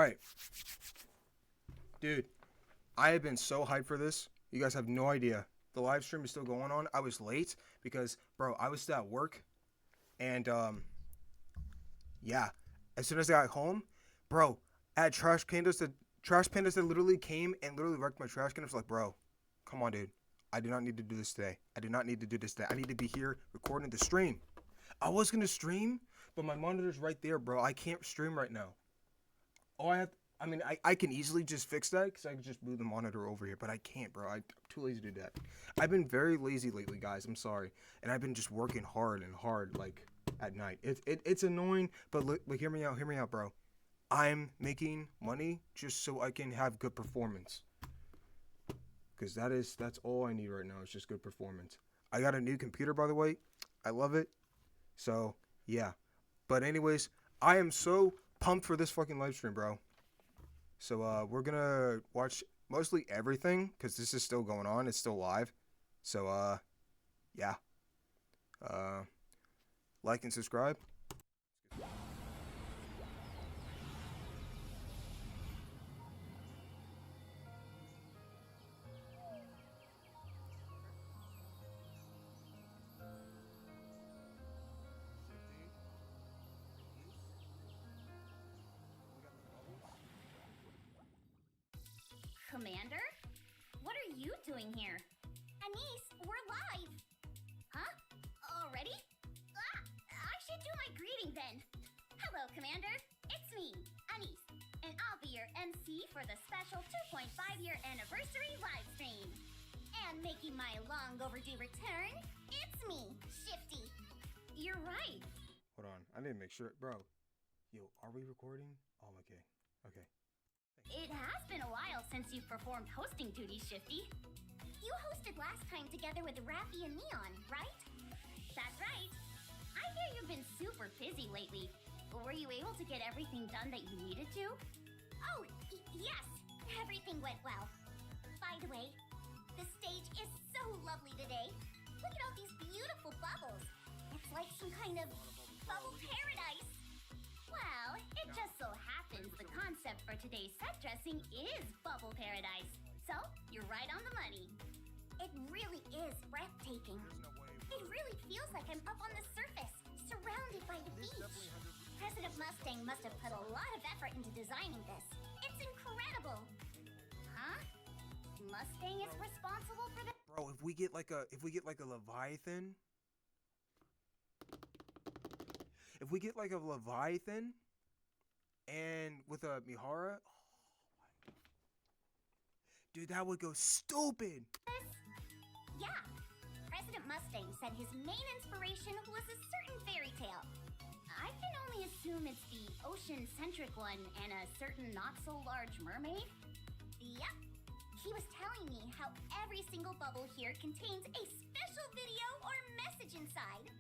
Alright. Dude, I have been so hyped for this. You guys have no idea. The live stream is still going on. I was late because, bro, I was still at work. And, yeah. As soon as I got home, bro, I had trash pandas that literally came and literally wrecked my trash can. I was like, bro, come on, dude. I do not need to do this today. I do not need to do this today. I need to be here recording the stream. I was going to stream, but my monitor's right there, bro. I can't stream right now. I can easily just fix that because I can just move the monitor over here, but I can't, bro. I'm too lazy to do that. I've been very lazy lately, guys. I'm sorry. And I've been just working hard, like, at night. It's annoying, but look, hear me out, bro. I'm making money just so I can have good performance. Because that's all I need right now is just good performance. I got a new computer, by the way. I love it. So, yeah. But anyways, I am so pumped for this fucking live stream, bro. So, we're gonna watch mostly everything, because this is still going on. It's still live. So, yeah. Like and subscribe. Commander? What are you doing here? Anise, we're live! Huh? Already? I should do my greeting then. Hello, Commander. It's me, Anise, and I'll be your MC for the special 2.5-year anniversary live stream. And making my long overdue return, it's me, Shifty. You're right. Hold on. I need to make sure. Bro. Yo, are we recording? Oh, okay. Okay. It has been a while since you've performed hosting duties, Shifty. You hosted last time together with Raffi and Neon, right? That's right. I hear you've been super busy lately. Were you able to get everything done that you needed to? Oh, yes. Everything went well. By the way, the stage is so lovely today. Look at all these beautiful bubbles. It's like some kind of bubble paradise. Well, it just so happens the concept for today's set dressing is bubble paradise. So, you're right on the money. It really is breathtaking. It really feels like I'm up on the surface, surrounded by the beach. President Mustang must have put a lot of effort into designing this. It's incredible. Huh? Mustang is responsible for the— Bro, if we get like a Leviathan. If we get like a Leviathan and with a Mihara, oh my. Dude, that would go stupid. Yeah. President Mustang said his main inspiration was a certain fairy tale. I can only assume it's the ocean-centric one and a certain not-so-large mermaid. Yep. He was telling me how every single bubble here contains a special video or message inside.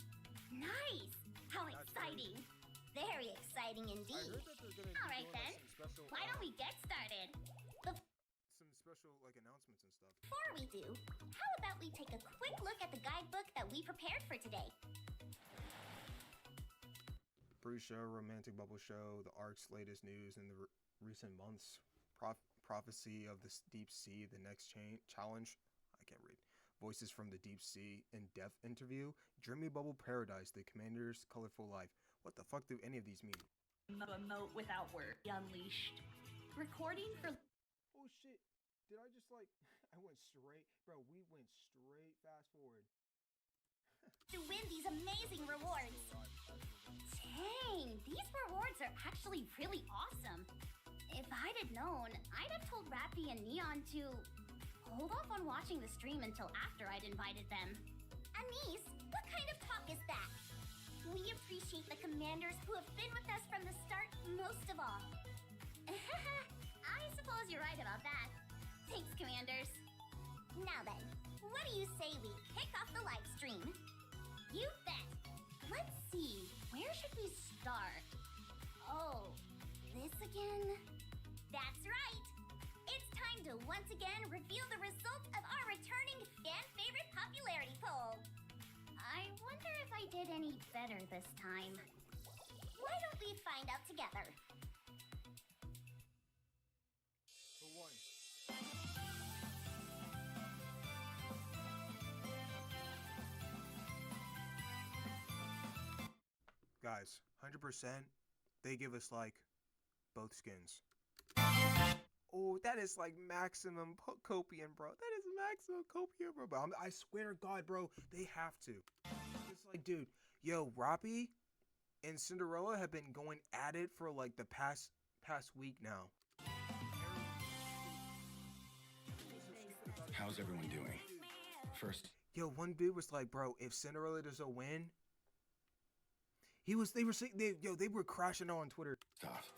Nice! How exciting! Very exciting indeed. Alright then, why don't we get started? Some special like announcements and stuff. Before we do, how about we take a quick look at the guidebook that we prepared for today? Pre-show, romantic bubble show, the ARC's latest news in the recent months, prophecy of the deep sea, the next challenge. I can't read. Voices from the Deep Sea, in-depth interview, Dreamy Bubble Paradise, the Commander's Colorful Life. What the fuck do any of these mean? Emote without word. Unleashed. Recording for— Oh shit. Did I just like... I went straight... Bro, we went straight fast forward. To win these amazing rewards. Dang, these rewards are actually really awesome. If I'd have known, I'd have told Raffi and Neon to hold off on watching the stream until after I'd invited them. Anise, what kind of talk is that? We appreciate the commanders who have been with us from the start most of all. I suppose you're right about that. Thanks, commanders. Now then, what do you say we kick off the live stream? You bet. Let's see, where should we start? Oh, this again? That's right. It's time to once again reveal the result of our returning fan favorite popularity poll. I wonder if I did any better this time. Why don't we find out together? guys, 100%, they give us like both skins. Oh, that is like maximum copium, bro. That is maximum copium, bro. But I swear to God, bro, they have to. It's like, dude, yo, Roppy and Cinderella have been going at it for like the past week now. How's everyone doing? First, yo, one dude was like, bro, if Cinderella doesn't win, they were crashing on Twitter. off,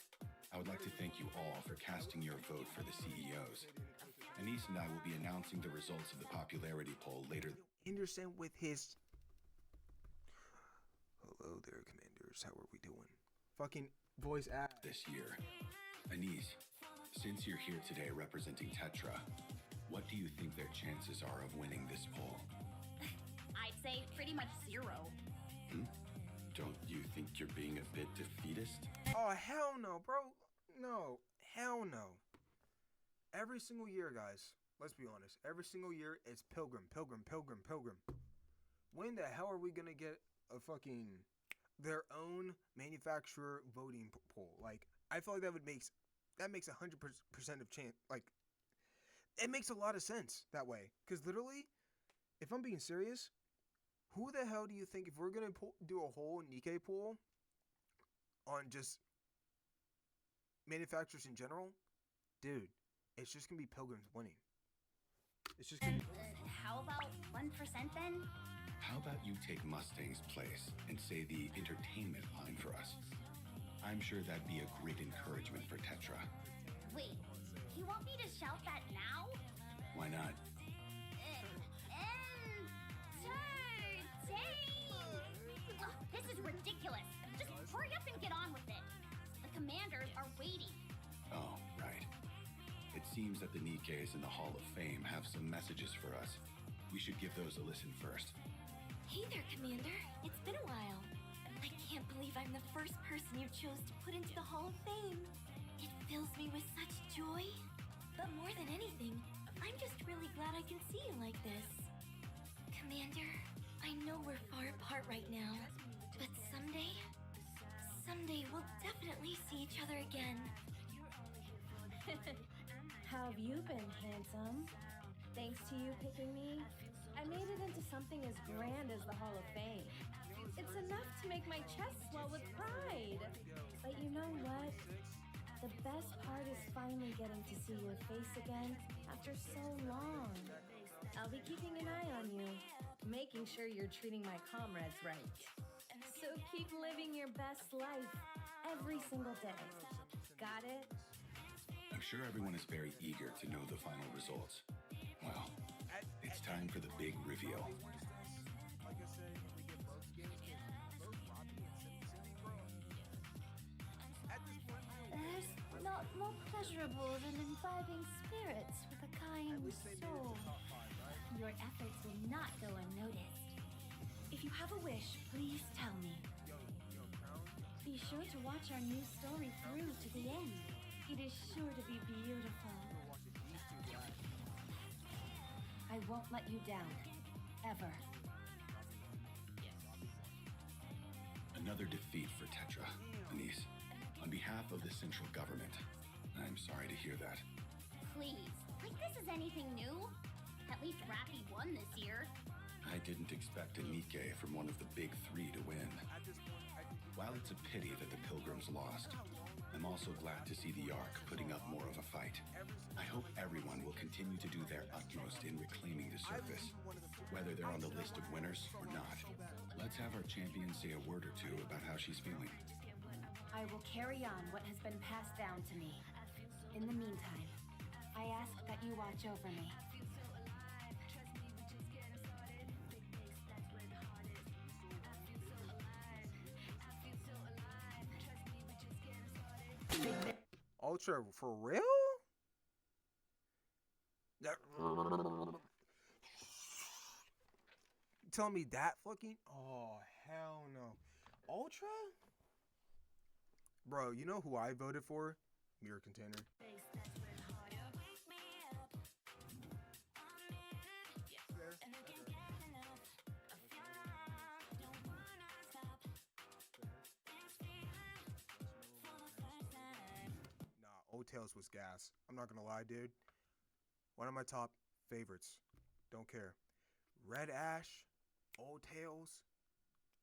I would like to thank you all for casting your vote for the CEOs. Anise and I will be announcing the results of the popularity poll later. Anderson with his... Hello there, commanders. How are we doing? Fucking voice act. This year. Anise, since you're here today representing Tetra, what do you think their chances are of winning this poll? I'd say pretty much 0. Don't you think you're being a bit defeatist? Oh, hell no, bro. No. Hell no. Every single year, guys, let's be honest. Every single year, it's Pilgrim. When the hell are we going to get a fucking... their own manufacturer voting poll? Like, I feel like that makes 100% of chance. Like, it makes a lot of sense that way. Because literally, if I'm being serious... who the hell do you think, if we're going to do a whole Nikkei poll on just manufacturers in general, dude, it's just going to be Pilgrims winning. It's just going to be... how about 1% then? How about you take Mustang's place and say the entertainment line for us? I'm sure that'd be a great encouragement for Tetra. Wait, you want me to shout that now? Why not? This is ridiculous. Just hurry up and get on with it. The commanders are waiting. Oh, right. It seems that the Nikkeis in the Hall of Fame have some messages for us. We should give those a listen first. Hey there, Commander. It's been a while. I can't believe I'm the first person you chose to put into the Hall of Fame. It fills me with such joy. But more than anything, I'm just really glad I can see you like this. Commander, I know we're far apart right now, but someday we'll definitely see each other again. How have you been, handsome? Thanks to you picking me, I made it into something as grand as the Hall of Fame. It's enough to make my chest swell with pride. But you know what? The best part is finally getting to see your face again after so long. I'll be keeping an eye on you, making sure you're treating my comrades right. So keep living your best life every single day. Got it? I'm sure everyone is very eager to know the final results. Well, it's time for the big reveal. Like I said, we get both skins, both Roppy and Cindy, bro. At this point, There's not more pleasurable than imbibing spirits with a kind soul. Your efforts will not go unnoticed. If you have a wish, please tell me. Be sure to watch our new story through to the end. It is sure to be beautiful. I won't let you down. Ever. Another defeat for Tetra, Anise. On behalf of the central government, I'm sorry to hear that. Please, like this is anything new? At least Rappy won this year. I didn't expect a Nikkei from one of the big three to win. While it's a pity that the Pilgrims lost, I'm also glad to see the Ark putting up more of a fight. I hope everyone will continue to do their utmost in reclaiming the surface, whether they're on the list of winners or not. Let's have our champion say a word or two about how she's feeling. I will carry on what has been passed down to me. In the meantime, I ask that you watch over me. Ultra, for real? That... Tell me that fucking... Oh, hell no. Ultra? Bro, you know who I voted for? Mirror Container. Tails was gas. I'm not gonna lie, dude. One of my top favorites. Don't care. Red Ash, Old Tails,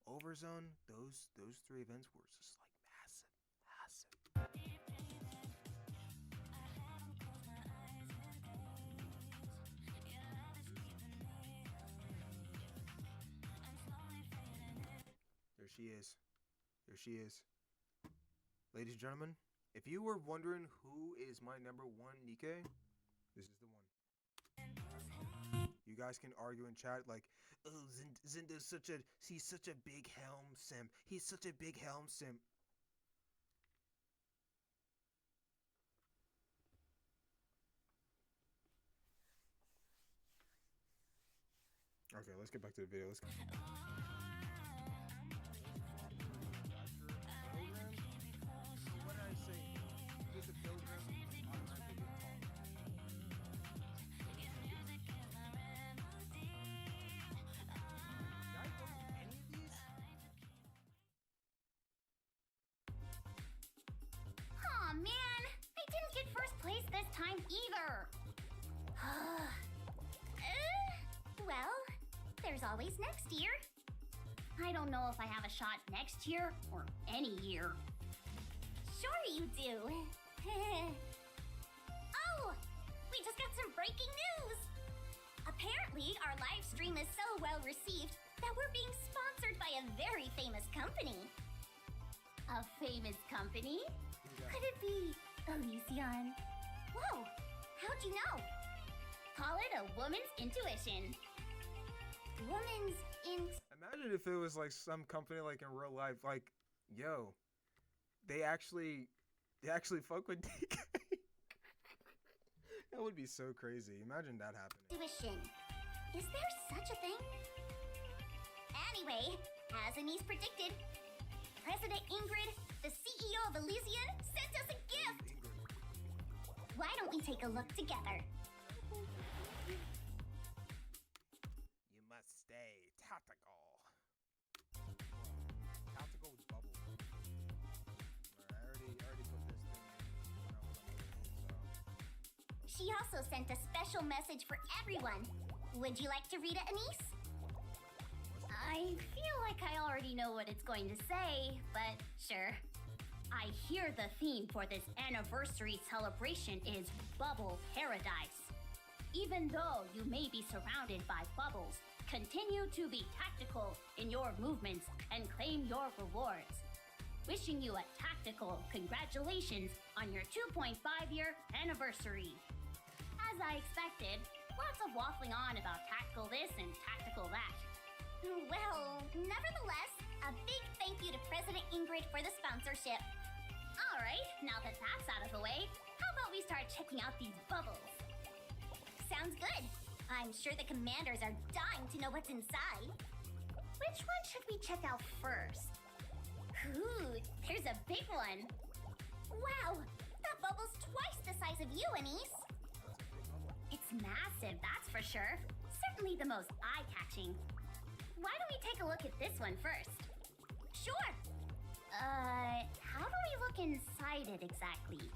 Overzone. Those 3 events were just like massive. There she is. There she is. Ladies and gentlemen, if you were wondering who is my number 1 Nikke, this is the one. You guys can argue in chat like, oh, Zindo's he's such a big Helm simp. He's such a big Helm simp. Okay, let's get back to the video. Let's what did I say? Just a program. Aw, man! I didn't get first place this time either! Well, there's always next year. I don't know if I have a shot next year or any year. Sure you do! Oh! We just got some breaking news! Apparently, our live stream is so well received that we're being sponsored by a very famous company. A famous company? Could it be Elysion? Whoa! How'd you know? Call it a woman's intuition. Woman's Imagine if it was like some company like in real life, like, yo, they actually fuck with DK. That would be so crazy. Imagine that happening. intuition. Is there such a thing? Anyway, as Anise predicted, President Ingrid, the CEO of Elysion, sent us a gift! Why don't we take a look together? You must stay tactical. Tactical is bubble. I already put this thing in when I was on the road, so. She also sent a special message for everyone. Would you like to read it, Anise? I feel like I already know what it's going to say, but sure. I hear the theme for this anniversary celebration is Bubble Paradise. Even though you may be surrounded by bubbles, continue to be tactical in your movements and claim your rewards. Wishing you a tactical congratulations on your 2.5-year anniversary. As I expected, lots of waffling on about tactical this and tactical that. Well, nevertheless, a big thank you to President Ingrid for the sponsorship. Alright, now that that's out of the way, how about we start checking out these bubbles? Sounds good. I'm sure the commanders are dying to know what's inside. Which one should we check out first? Ooh, there's a big one. Wow, that bubble's twice the size of you, Anise. It's massive, that's for sure. Certainly the most eye-catching. Why don't we take a look at this one first? Sure. How do we look inside it exactly?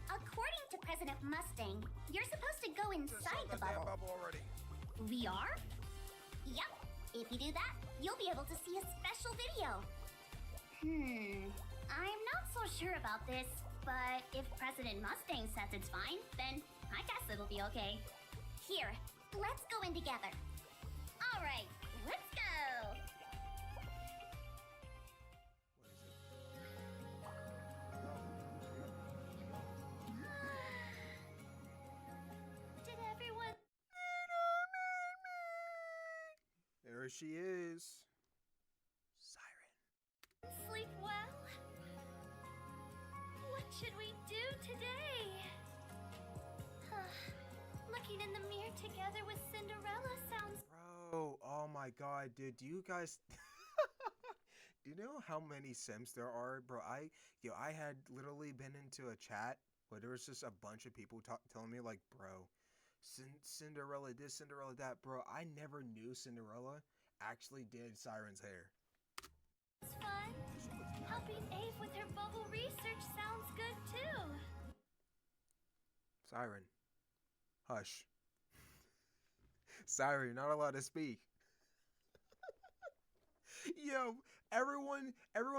According to President Mustang, you're supposed to go inside the bubble. Already. We are? Yep. If you do that, you'll be able to see a special video. I'm not so sure about this, but if President Mustang says it's fine, then I guess it'll be okay. Here, let's go in together. All right, let's go. Did everyone... There she is. Siren. Sleep well? What should we do today? Looking in the mirror together with Cinderella sounds... Bro, oh my god, dude, do you guys... Do you know how many Sims there are? Bro, I had literally been into a chat where there was just a bunch of people telling me like, bro, Cinderella this, Cinderella that. Bro, I never knew Cinderella actually did Siren's hair. It's fun. Helping Ave with her bubble research sounds good too. Siren. Hush. Siren, you're not allowed to speak. Yo, everyone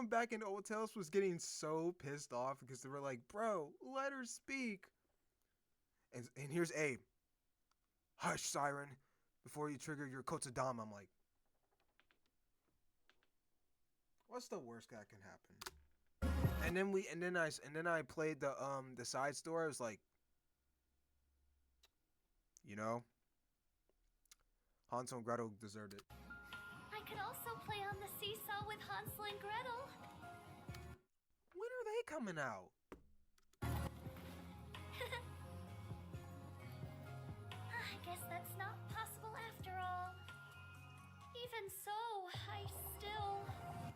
back in Old Tales was getting so pissed off because they were like, bro, let her speak. And here's Abe. Hush, Siren, before you trigger your Kotodama. I'm like, what's the worst that can happen? And then I played the side story. I was like, you know, Hansel and Gretel deserved it. I could also play on the seesaw with Hansel and Gretel. When are they coming out? I guess that's not possible after all. Even so,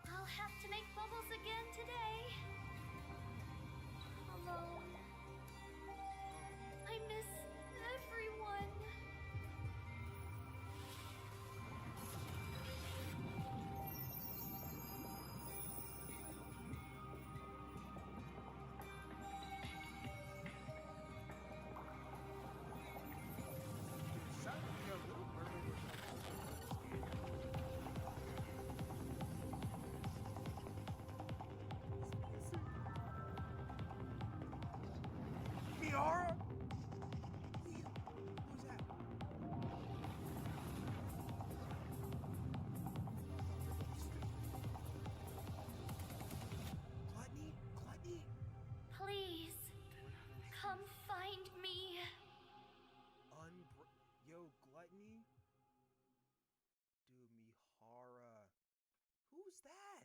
I'll have to make bubbles again today. Alone. I miss everyone. Miara? Who's that? Gluttony? Please, come find me. Yo, Gluttony? Dude, Mihara. Who's that?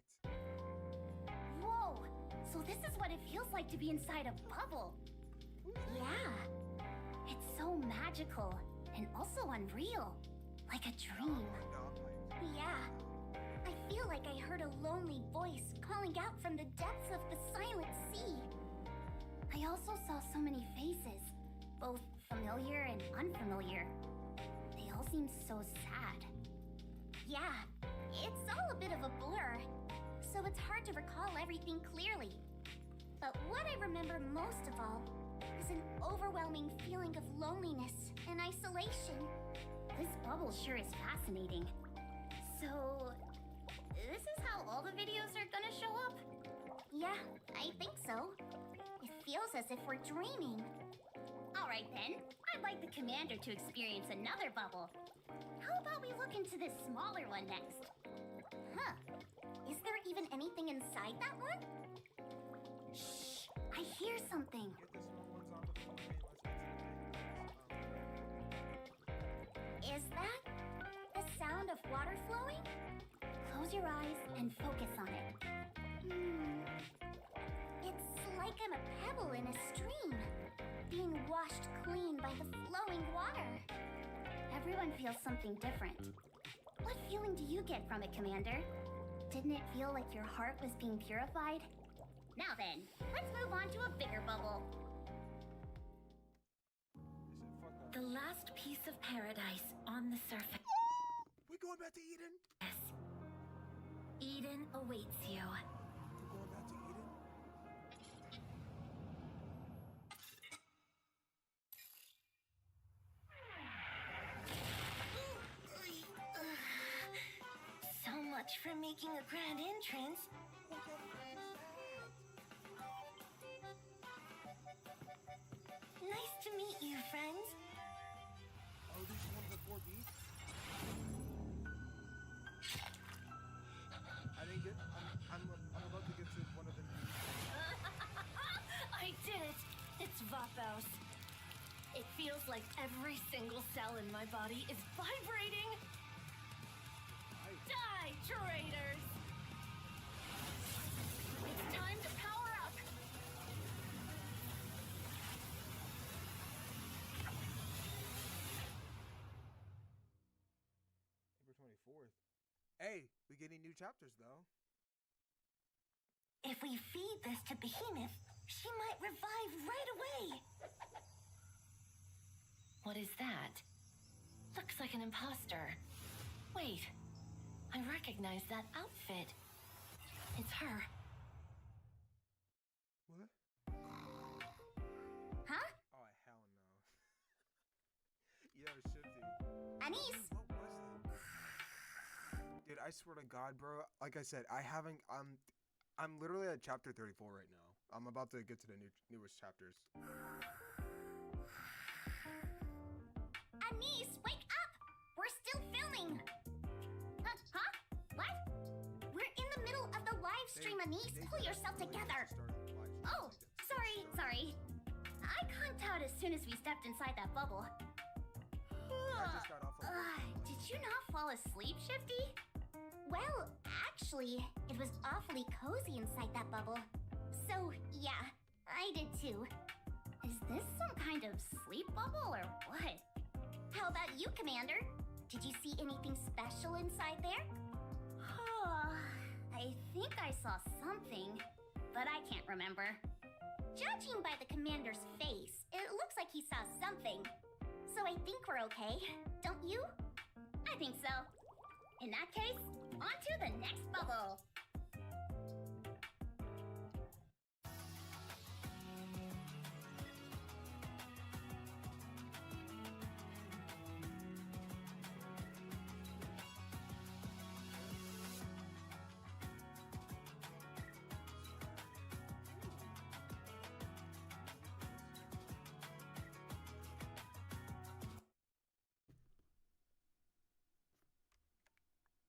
Whoa! So this is what it feels like to be inside a bubble. Yeah. It's so magical and also unreal. Like a dream. Yeah. I feel like I heard a lonely voice calling out from the depths of the silent sea. I also saw so many faces, both familiar and unfamiliar. They all seemed so sad. Yeah, it's all a bit of a blur, so it's hard to recall everything clearly. But what I remember most of all is an overwhelming feeling of loneliness and isolation. This bubble sure is fascinating. So, this is how all the videos are gonna show up? Yeah, I think so. It feels as if we're dreaming. Alright then, I'd like the commander to experience another bubble. How about we look into this smaller one next? Huh. Is there even anything inside that one? Shh, I hear something. Get the small ones on the floor. Is that the sound of water flowing? Close your eyes and focus on it. It's like I'm a pebble in a stream, being washed clean by the flowing water. Everyone feels something different. What feeling do you get from it, Commander? Didn't it feel like your heart was being purified? Now then, let's move on to a bigger bubble. The last piece of paradise on the surface. We going back to Eden? Yes. Eden awaits you. We're going back to Eden? So much for making a grand entrance. Nice to meet you, friends. Oh, this is one of the 4 beasts? I didn't get... I'm about to get to one of the beasts. I did it! It's Vatos. It feels like every single cell in my body is vibrating. Die, traitors! It's time to power up! April 24th. Hey, we getting new chapters though. If we feed this to Behemoth, she might revive right away! What is that? Looks like an imposter. Wait, I recognize that outfit. It's her. What? Huh? Oh, hell no. Anise! What was that? Dude, I swear to God, bro. Like I said, I'm literally at chapter 34 right now. I'm about to get to the newest chapters. Anise, wake up! We're still filming! Huh? What? We're in the middle of the live stream, Anise. Pull yourself together. Oh, sorry. I conked out as soon as we stepped inside that bubble. I just got off of Did you not fall asleep, Shifty? Well, actually, it was awfully cozy inside that bubble. So, yeah, I did too. Is this some kind of sleep bubble or what? How about you, Commander? Did you see anything special inside there? I think I saw something, but I can't remember. Judging by the Commander's face, it looks like he saw something. So I think we're okay, don't you? I think so. In that case, on to the next bubble.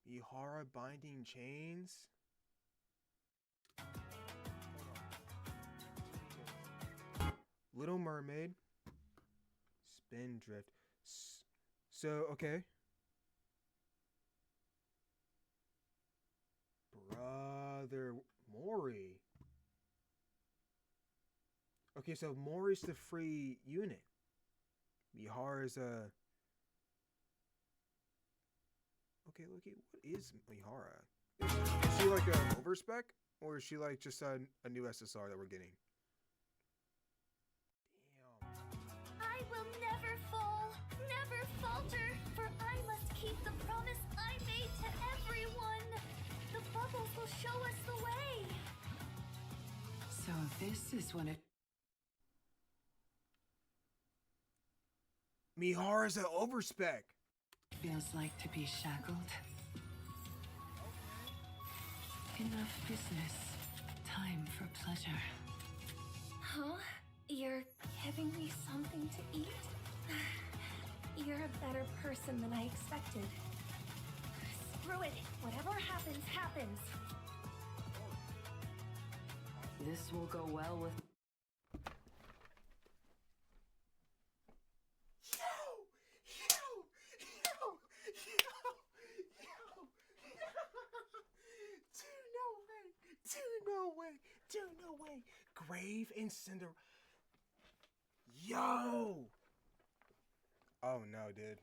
Ihara binding chains. Little Mermaid. Spindrift. So, okay. Brother Mori. Okay, so Mori's the free unit. Mihara's a... Okay, Loki, what is Mihara? Is she like a overspec? Or is she like just a new SSR that we're getting? Damn. I will never fall, never falter, for I must keep the promise I made to everyone. The bubbles will show us the way. So this is when it... Mihara's an overspec. feels like to be shackled. Enough business. Time for pleasure. Huh? You're giving me something to eat? You're a better person than I expected. Screw it. Whatever happens, happens. This will go well with... No way. Grave and Cinder. Yo. Oh no, dude.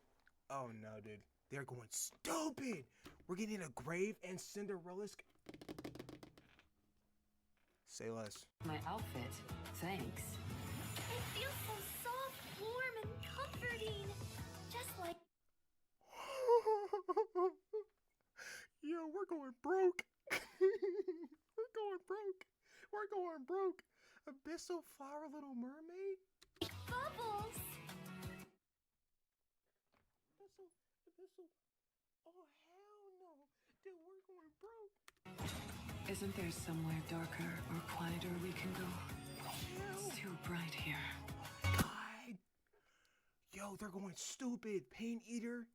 They're going stupid. We're getting a Grave and Cinderella's. Say less. My outfit. Thanks. It feels so soft, warm, and comforting. Just like... Yo, we're going broke. We're going broke. Abyssal Flower Little Mermaid? Bubbles! Abyssal. Oh, hell no. Dude, we're going broke. Isn't there somewhere darker or quieter we can go? It's too bright here. God. Yo, they're going stupid. Pain Eater.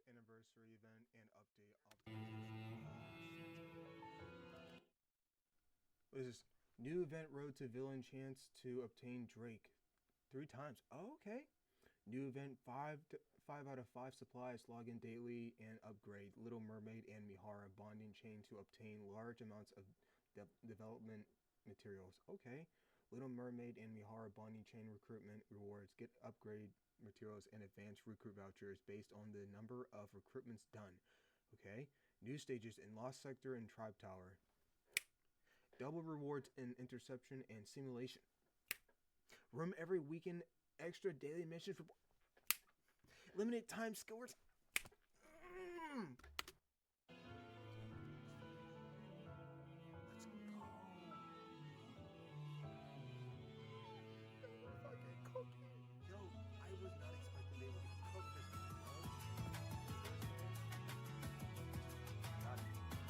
Anniversary event and update what is this? New event, road to villain chance to obtain Drake 3 times. Oh, okay. New event 5 out of 5 supplies, log in daily and upgrade Little Mermaid and Mihara bonding chain to obtain large amounts of development materials. Okay. Little Mermaid and Mihara bonding chain recruitment rewards. Get upgrade materials and advanced recruit vouchers based on the number of recruitments done. Okay. New stages in Lost Sector and Tribe Tower. Double rewards in interception and simulation. Room every weekend. Extra daily missions for limited time skills.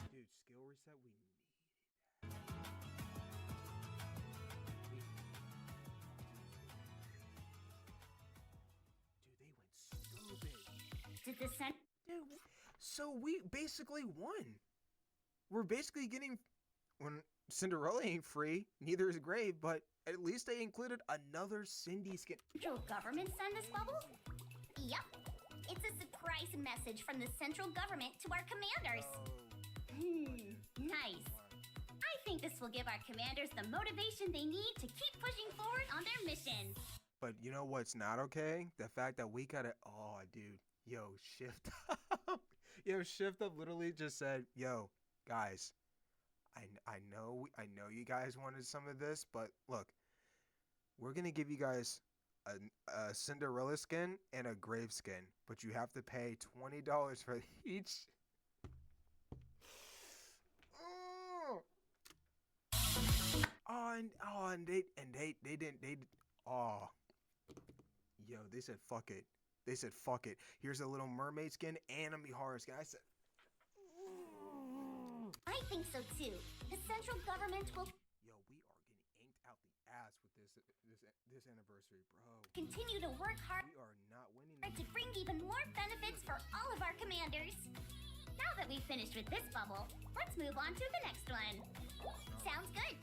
Dude, skill reset, we needed that. Dude, they went stupid. Did the center Dude, so we basically won. We're basically getting, when Cinderella ain't free, neither is Grave, but at least they included another Cindy skin. central government send this bubble? Yup. It's a surprise message from the central government to our commanders. Nice. I think this will give our commanders the motivation they need to keep pushing forward on their missions. But you know what's not okay? The fact that we gotta, oh dude, yo, Shift Up. Yo, Shift Up literally just said, yo, guys, I know you guys wanted some of this, but look, we're gonna give you guys a Cinderella skin and a Grave skin, but you have to pay $20 for each. And they didn't, yo, they said fuck it. They said fuck it. Here's a Little Mermaid skin and a Mihara skin. I said, I think so too. The central government will yo, we are getting inked out the ass with this anniversary, bro. continue to work hard We are not winning. to bring even more benefits for all of our commanders. Now that we've finished with this bubble, let's move on to the next one. Sounds good.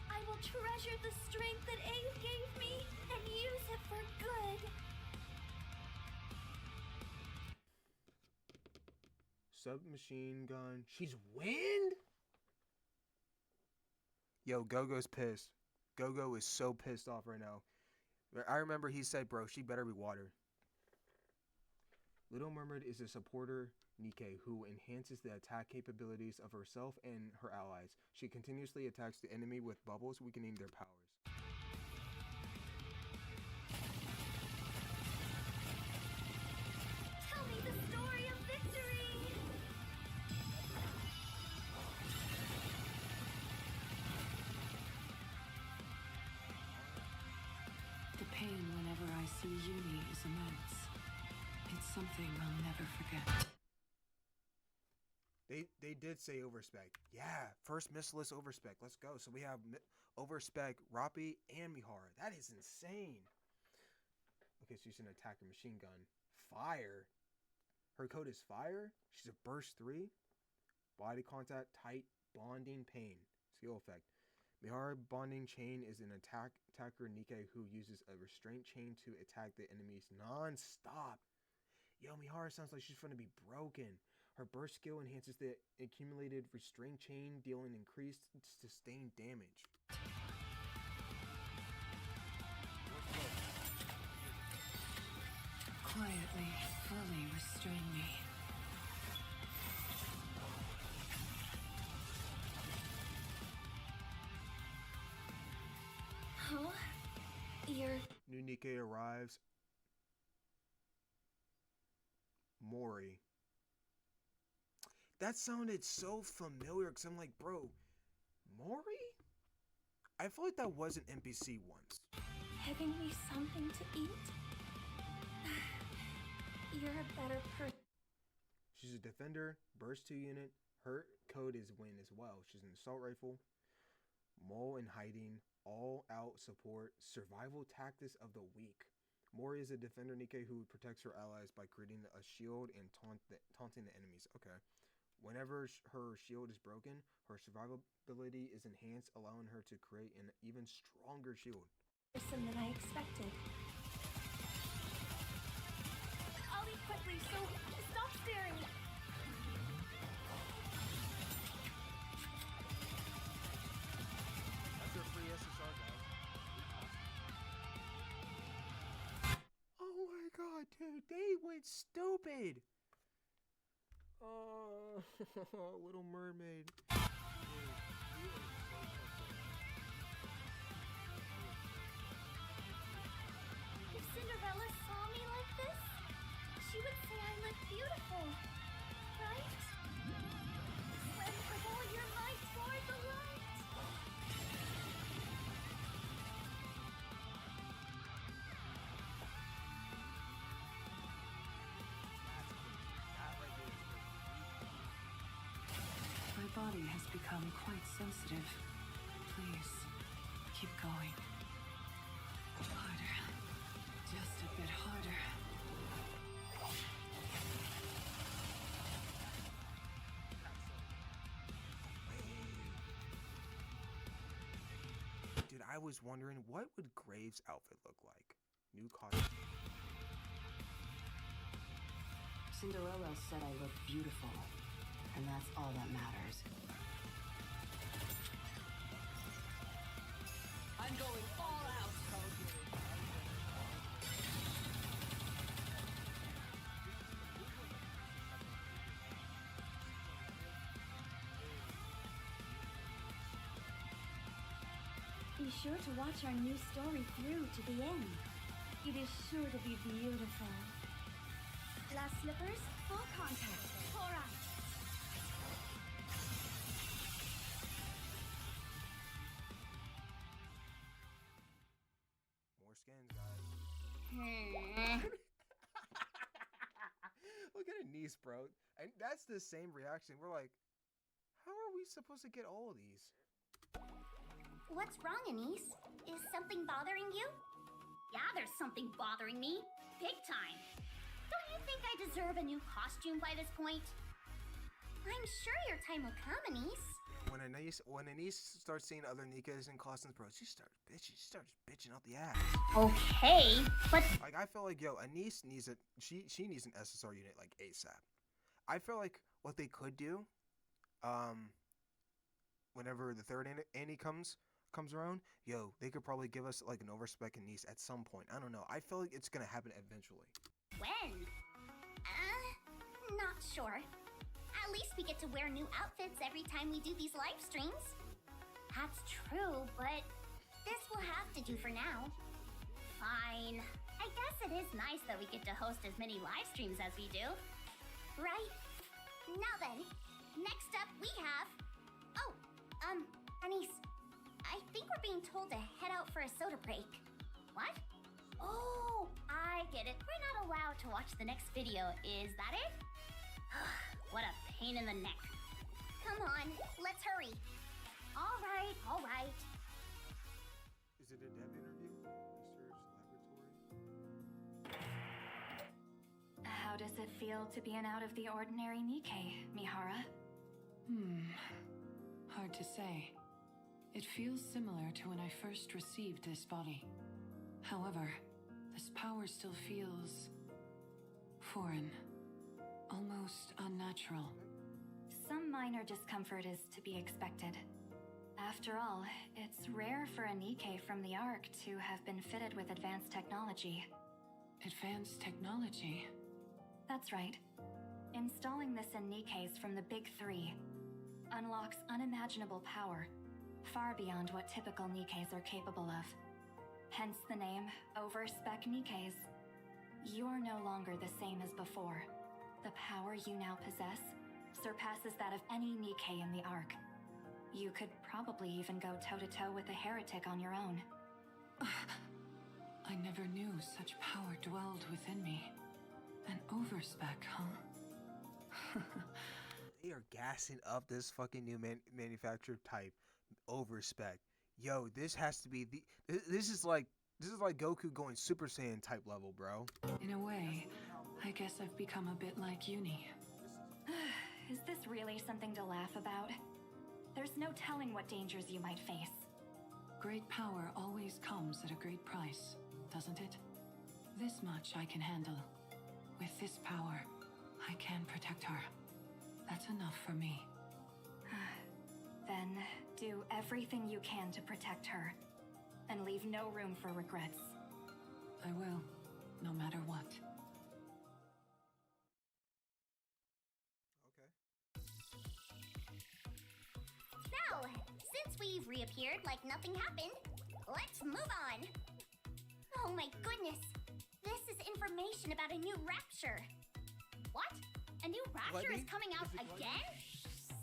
I will treasure the strength that Ave gave me and use it for good. Submachine gun. She's wind? Yo, Gogo's pissed. Gogo is so pissed off right now. I remember he said, bro, she better be water. Little Mermaid is a supporter Nikke who enhances the attack capabilities of herself and her allies. She continuously attacks the enemy with bubbles, weakening their powers. Tell me the story of victory. The pain whenever I see Uni is immense. It's something I'll never forget. They did say overspec. Yeah, first missileless overspec. Let's go. So we have overspec, Rappi, and Mihara. That is insane. Okay, so she's an attacker machine gun. Fire. Her code is fire. She's a burst 3. Body contact, tight, bonding, pain. Skill effect. Mihara bonding chain is an attacker Nikke who uses a restraint chain to attack the enemies non-stop. Yo, Mihara sounds like she's gonna be broken. Her burst skill enhances the accumulated restraint chain, dealing increased sustained damage. Quietly, fully restrain me. Huh? You're... New Nikke arrives. Mori. That sounded so familiar because I'm like, bro, Mori? I feel like that was an NPC once. Giving me something to eat? You're a better person. She's a defender, burst 2 unit. Her code is win as well. She's an assault rifle, mole in hiding, all out support, survival tactics of the weak. Mori is a defender Nikke who protects her allies by creating a shield and taunting the enemies. Okay. Whenever her shield is broken, her survivability is enhanced, allowing her to create an even stronger shield. Than I expected. I'll eat quickly, so stop staring. That's our free SSR, guys. Oh my god, dude, they went stupid. Oh, Little Mermaid. If Cinderella saw me like this, she would say I look beautiful, right? Swim with all your might toward the light. My body has become quite sensitive. Please, keep going. Harder. Just a bit harder. Dude, I was wondering, what would Graves' outfit look like? New costume. Cinderella said I look beautiful, and that's all that matters. I'm going all out. Be sure to watch our new story through to the end. It is sure to be beautiful. Glass slippers, full contact. Alright. More skins, guys. Look at Anise, bro. And that's the same reaction. We're like, how are we supposed to get all of these? What's wrong, Anise? Is something bothering you? Yeah, there's something bothering me. Big time. Don't you think I deserve a new costume by this point? I'm sure your time will come, Anise. When Anise starts seeing other Nikkes in costumes, bro, she starts bitching out the ass. Okay, but Like, I feel like, yo, Anise needs she needs an SSR unit like ASAP. I feel like what they could do, whenever the third Annie comes around, yo, they could probably give us like an overspec Anise at some point. I don't know. I feel like it's gonna happen eventually. when? Not sure. At least we get to wear new outfits every time we do these live streams. That's true, but this will have to do for now. Fine. I guess it is nice that we get to host as many live streams as we do. Right? Now then, next up we have... Oh, Anise, I think we're being told to head out for a soda break. What? Oh, I get it. We're not allowed to watch the next video, is that it? What a pain in the neck. Come on, let's hurry. All right. Is it a dev interview? Research laboratory? How does it feel to be an out-of-the-ordinary Nikke, Mihara? Hard to say. It feels similar to when I first received this body. However, this power still feels foreign, almost unnatural. Some minor discomfort is to be expected. After all, it's rare for a Nikke from the Ark to have been fitted with advanced technology. Advanced technology? That's right. Installing this in Nikkes from the Big Three unlocks unimaginable power, far beyond what typical Nikkes are capable of. Hence the name Overspec Nikkes. You're no longer the same as before. The power you now possess surpasses that of any Nikke in the Ark. You could probably even go toe-to-toe with a heretic on your own. I never knew such power dwelled within me. An overspec, huh? They are gassing up this fucking new manufactured type, overspec. Yo, this has to be this is like Goku going Super Saiyan type level, bro. In a way, I guess I've become a bit like Uni. Is this really something to laugh about? There's no telling what dangers you might face. Great power always comes at a great price, doesn't it? This much I can handle. With this power, I can protect her. That's enough for me. Then do everything you can to protect her, and leave no room for regrets. I will, no matter what. So, since we've reappeared like nothing happened, let's move on. Oh my goodness. This is information about a new rapture. What? A new rapture is coming out again?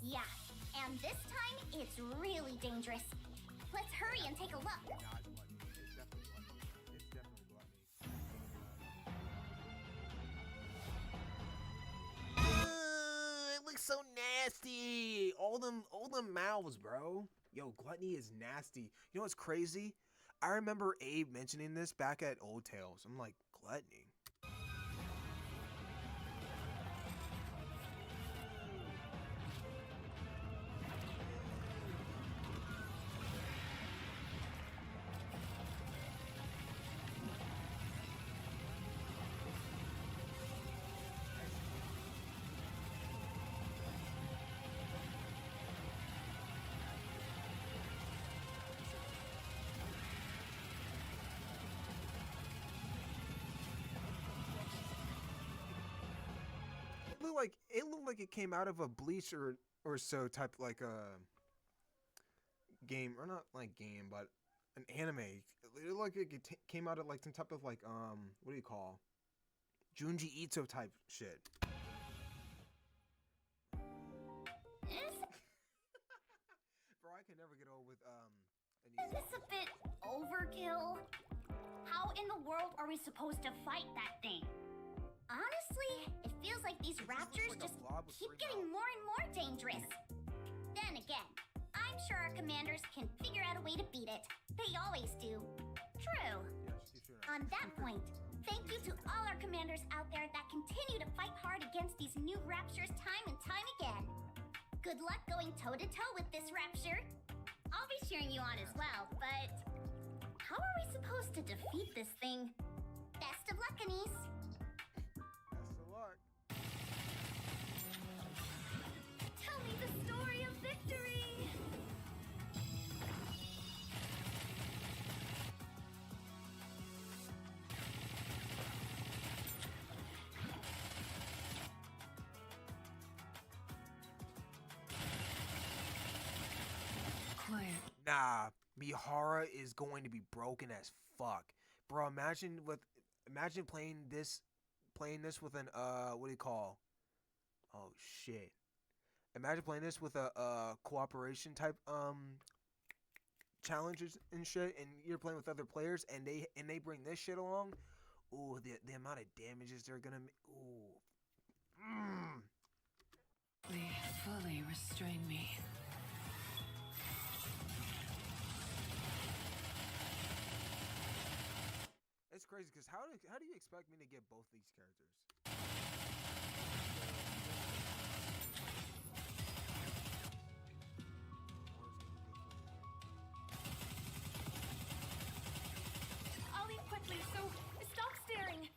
Yeah, and this time it's really dangerous. Let's hurry and take a look. Nah, it's gluttony. It's definitely gluttony. It's definitely gluttony. It looks so nasty. All them mouths, bro. Yo, gluttony is nasty. You know what's crazy? I remember Abe mentioning this back at Old Tales. I'm like, gluttony. It looked like it came out of a Bleach or so type like a game, or not like game, but an anime. It looked like it came out of like some type of like what do you call Junji Ito type shit. Bro, I can never get over with Is this a bit overkill? How in the world are we supposed to fight that thing? Honestly, it feels like these raptors just keep getting more and more dangerous. Then again, I'm sure our commanders can figure out a way to beat it. They always do. True. On that point, thank you to all our commanders out there that continue to fight hard against these new raptures time and time again. Good luck going toe-to-toe with this rapture. I'll be cheering you on as well, but how are we supposed to defeat this thing? Best of luck, Anise. Tell me the story of victory! Quiet. Nah, Mihara is going to be broken as fuck, bro. Imagine playing this with an what do you call? Oh shit! Imagine playing this with a cooperation type challenges and shit, and you're playing with other players, and they bring this shit along. Ooh, the amount of damages they're gonna make. Ooh. They fully restrain me. It's crazy because how do you expect me to get both these characters? I'll leave quickly, so stop staring!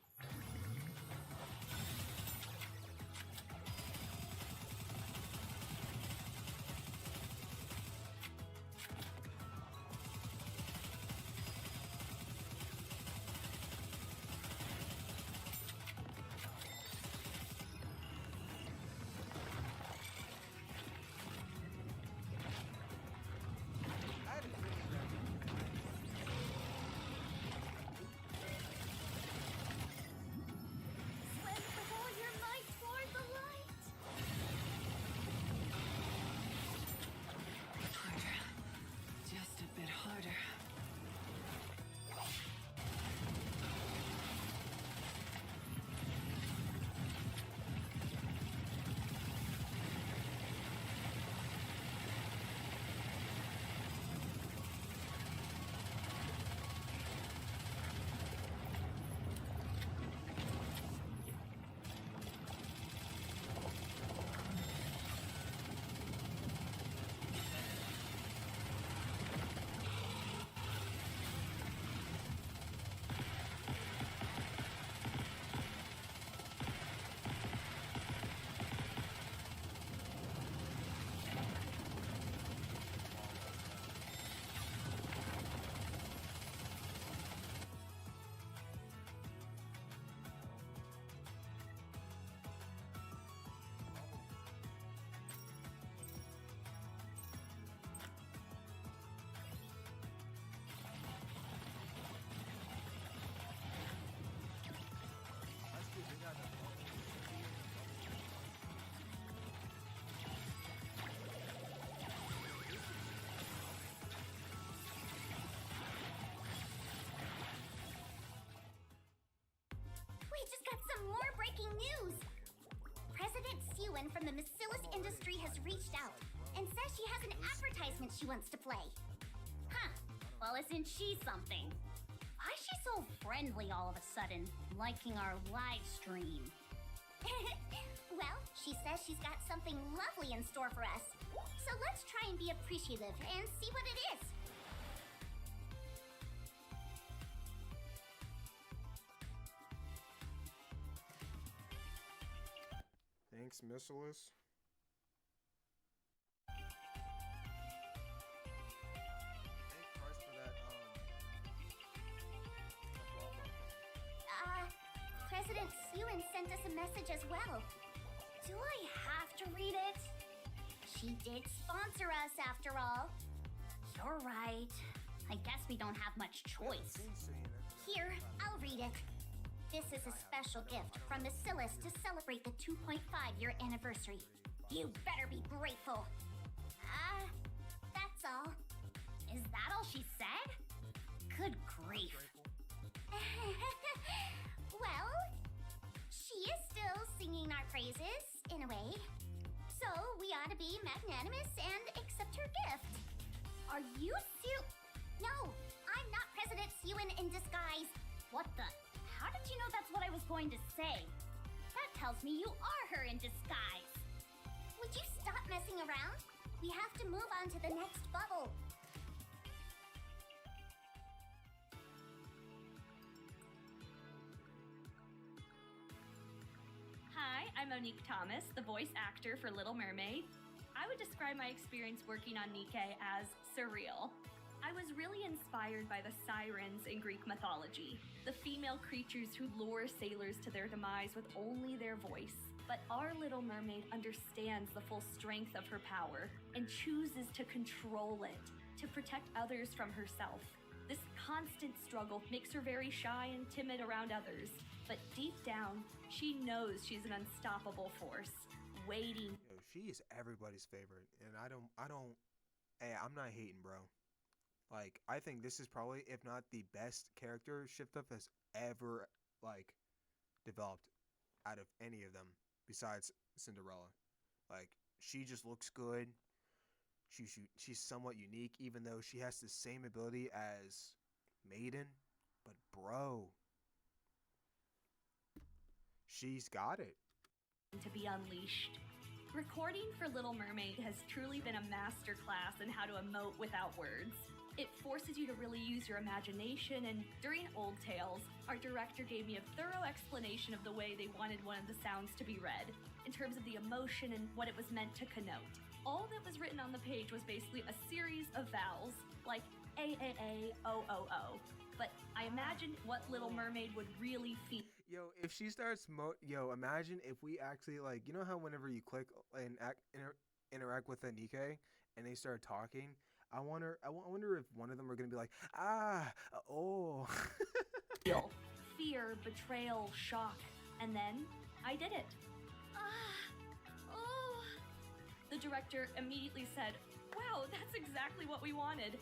just got some more breaking news! President Siwon from the Bacillus industry has reached out and says she has an advertisement she wants to play. Huh. Well, isn't she something? Why is she so friendly all of a sudden, liking our live stream? Well, she says she's got something lovely in store for us. So let's try and be appreciative and see what it is. Thanks, Missilus. Thank Christ for that, President Siwon sent us a message as well. Do I have to read it? She did sponsor us after all. You're right. I guess we don't have much choice. Here, I'll read it. This is a special gift from Bacillus to celebrate the 2.5-year anniversary. You better be grateful. That's all. Is that all she said? Good grief. Well, she is still singing our praises, in a way. So we ought to be magnanimous and accept her gift. Are you No, I'm not President Siwon in disguise. What the? How did you know that's what I was going to say? That tells me you are her in disguise. Would you stop messing around? We have to move on to the next bubble. Hi, I'm Monique Thomas, the voice actor for Little Mermaid. I would describe my experience working on Nikke as surreal. I was really inspired by the sirens in Greek mythology, the female creatures who lure sailors to their demise with only their voice. But our Little Mermaid understands the full strength of her power and chooses to control it, to protect others from herself. This constant struggle makes her very shy and timid around others, but deep down, she knows she's an unstoppable force, waiting. Yo, she is everybody's favorite, and I'm not hating, bro. Like, I think this is probably, if not the best character Shift-Up has ever, like, developed out of any of them besides Cinderella. Like, she just looks good. She's somewhat unique, even though she has the same ability as Maiden. But, bro, she's got it. To be unleashed. Recording for Little Mermaid has truly been a masterclass in how to emote without words. It forces you to really use your imagination, and during Old Tales, our director gave me a thorough explanation of the way they wanted one of the sounds to be read, in terms of the emotion and what it was meant to connote. All that was written on the page was basically a series of vowels, like A, O. But I imagined what Little Mermaid would really feel. Yo, if she starts imagine if we actually, like, you know how whenever you click and interact with a Nikke and they start talking, I wonder if one of them are gonna be like, oh. Fear, betrayal, shock, and then I did it. The director immediately said, "Wow, that's exactly what we wanted."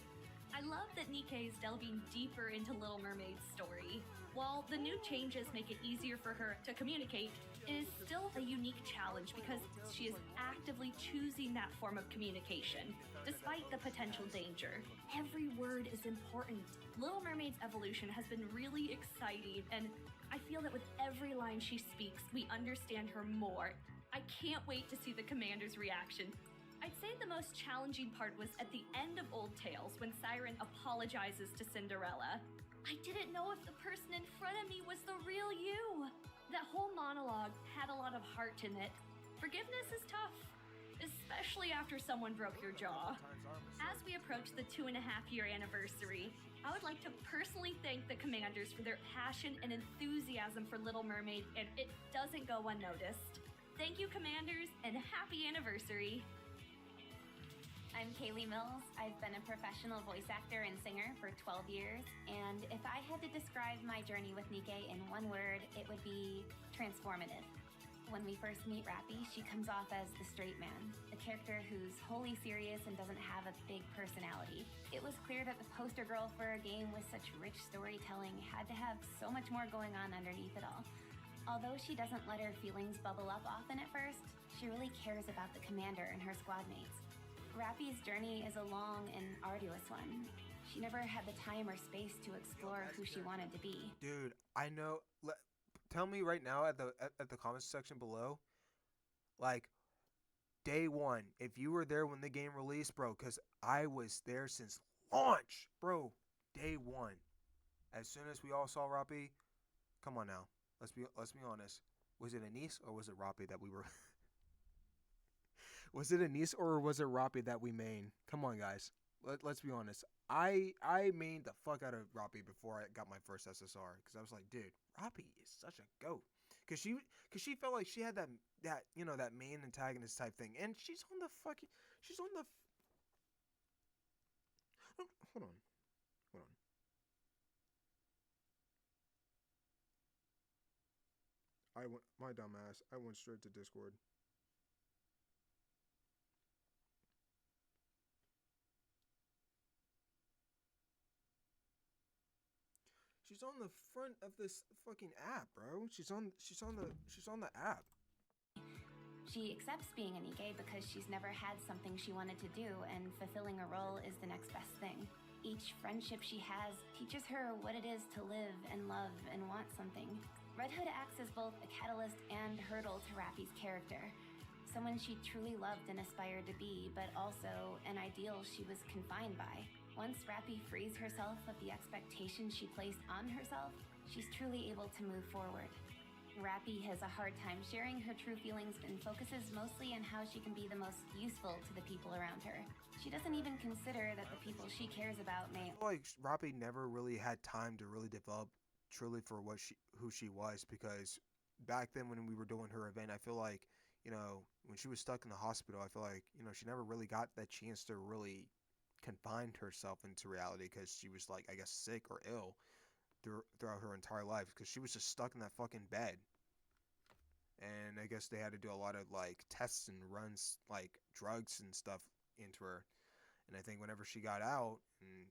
I love that Nikke is delving deeper into Little Mermaid's story. While the new changes make it easier for her to communicate, it is still a unique challenge because she is actively choosing that form of communication, despite the potential danger. Every word is important. Little Mermaid's evolution has been really exciting, and I feel that with every line she speaks, we understand her more. I can't wait to see the commander's reaction. I'd say the most challenging part was at the end of Old Tales when Siren apologizes to Cinderella. I didn't know if the person in front of me was the real you. That whole monologue had a lot of heart in it. Forgiveness is tough, especially after someone broke your jaw. As we approach the 2.5-year anniversary, I would like to personally thank the commanders for their passion and enthusiasm for Little Mermaid, and it doesn't go unnoticed. Thank you, commanders, and happy anniversary. I'm Kaylee Mills. I've been a professional voice actor and singer for 12 years, and if I had to describe my journey with Nikke in one word, it would be transformative. When we first meet Rappy, she comes off as the straight man, a character who's wholly serious and doesn't have a big personality. It was clear that the poster girl for a game with such rich storytelling had to have so much more going on underneath it all. Although she doesn't let her feelings bubble up often at first, she really cares about the commander and her squad mates. Rappy's journey is a long and arduous one. She never had the time or space to explore who she wanted to be. Dude, I know. Tell me right now at the comments section below, like, day one, if you were there when the game released, bro, because I was there since launch, bro. Day one. As soon as we all saw Rappy, come on now. Let's be honest. Was it Anise or was it Rappy that we were? Was it Anise or was it Rappy that we mained? Come on, guys. Let's be honest. I mained the fuck out of Rappy before I got my first SSR because I was like, dude, Rappy is such a goat. Cause she felt like she had that you know, that main antagonist type thing, and she's on the hold on. My dumbass. I went straight to Discord. She's on the front of this fucking app, bro. She's on the app. She accepts being a Nikke because she's never had something she wanted to do, and fulfilling a role is the next best thing. Each friendship she has teaches her what it is to live and love and want something. Red Hood acts as both a catalyst and hurdle to Rappy's character. Someone she truly loved and aspired to be, but also an ideal she was confined by. Once Rappy frees herself of the expectations she placed on herself, she's truly able to move forward. Rappy has a hard time sharing her true feelings and focuses mostly on how she can be the most useful to the people around her. She doesn't even consider that the people she cares about may... I feel like Rappy never really had time to really develop truly for who she was, because back then when we were doing her event, I feel like, you know, when she was stuck in the hospital, I feel like, you know, she never really got that chance to really confine herself into reality because she was, like, I guess sick or ill throughout her entire life, because she was just stuck in that fucking bed. And I guess they had to do a lot of, like, tests and runs, like, drugs and stuff into her. And I think whenever she got out and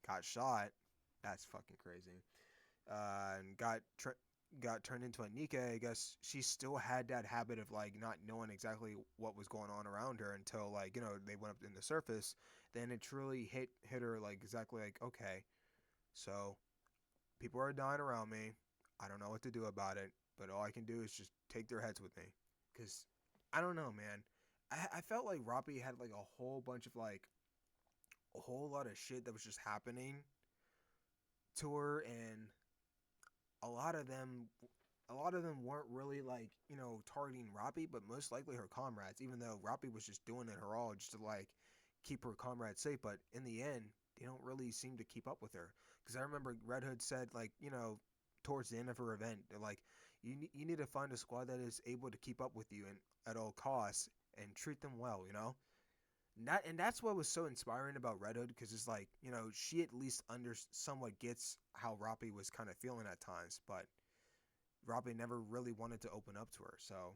got shot, that's fucking crazy, and got turned into a Nikke, I guess she still had that habit of, like, not knowing exactly what was going on around her until, like, you know, they went up in the surface. Then it truly hit her, like, exactly, like, okay, so people are dying around me. I don't know what to do about it, but all I can do is just take their heads with me. Because, I don't know, man. I felt like Rappy had, like, a whole bunch of, like, a whole lot of shit that was just happening to her, and a lot of them weren't really, like, you know, targeting Rappy, but most likely her comrades, even though Rappy was just doing it her all just to, like, keep her comrades safe. But in the end, they don't really seem to keep up with her, because I remember Red Hood said, like, you know, towards the end of her event, they're like, you need to find a squad that is able to keep up with you and at all costs and treat them well, you know. And that's what was so inspiring about Red Hood, because it's like, you know, she at least somewhat gets how Rappy was kind of feeling at times, but Rappy never really wanted to open up to her. So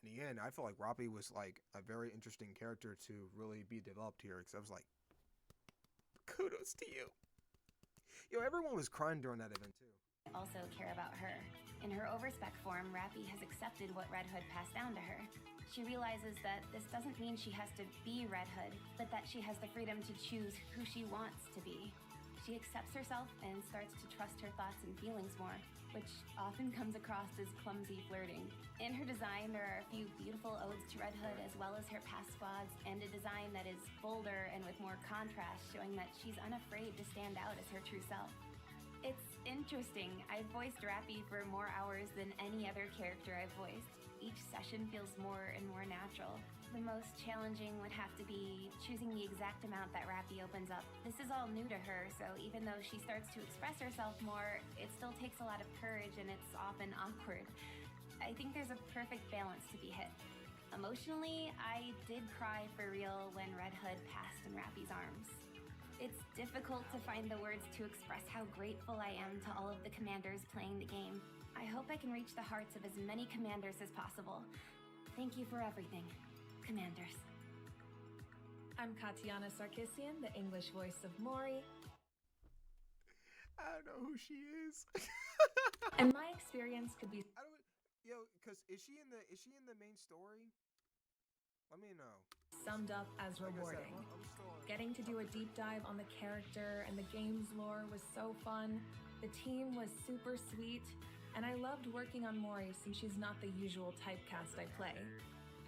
in the end, I feel like Rappy was, like, a very interesting character to really be developed here, because I was like, kudos to you. Yo, everyone was crying during that event too. Also care about her. In her overspec form, Rappy has accepted what Red Hood passed down to her. She realizes that this doesn't mean she has to be Red Hood, but that she has the freedom to choose who she wants to be. She accepts herself and starts to trust her thoughts and feelings more, which often comes across as clumsy flirting. In her design, there are a few beautiful odes to Red Hood, as well as her past squads, and a design that is bolder and with more contrast, showing that she's unafraid to stand out as her true self. It's interesting. I've voiced Rappy for more hours than any other character I've voiced. Each session feels more and more natural. The most challenging would have to be choosing the exact amount that Rappy opens up. This is all new to her, so even though she starts to express herself more, it still takes a lot of courage and it's often awkward. I think there's a perfect balance to be hit. Emotionally, I did cry for real when Red Hood passed in Rappy's arms. It's difficult to find the words to express how grateful I am to all of the commanders playing the game. I hope I can reach the hearts of as many commanders as possible. Thank you for everything, commanders. I'm Katiana Sarkissian, the English voice of Mori. I don't know who she is. And my experience could be I don't, yo, cause is she in the main story? Let me know. summed up as rewarding. Getting to do a deep dive on the character and the game's lore was so fun. The team was super sweet, and I loved working on Mori since she's not the usual typecast I play.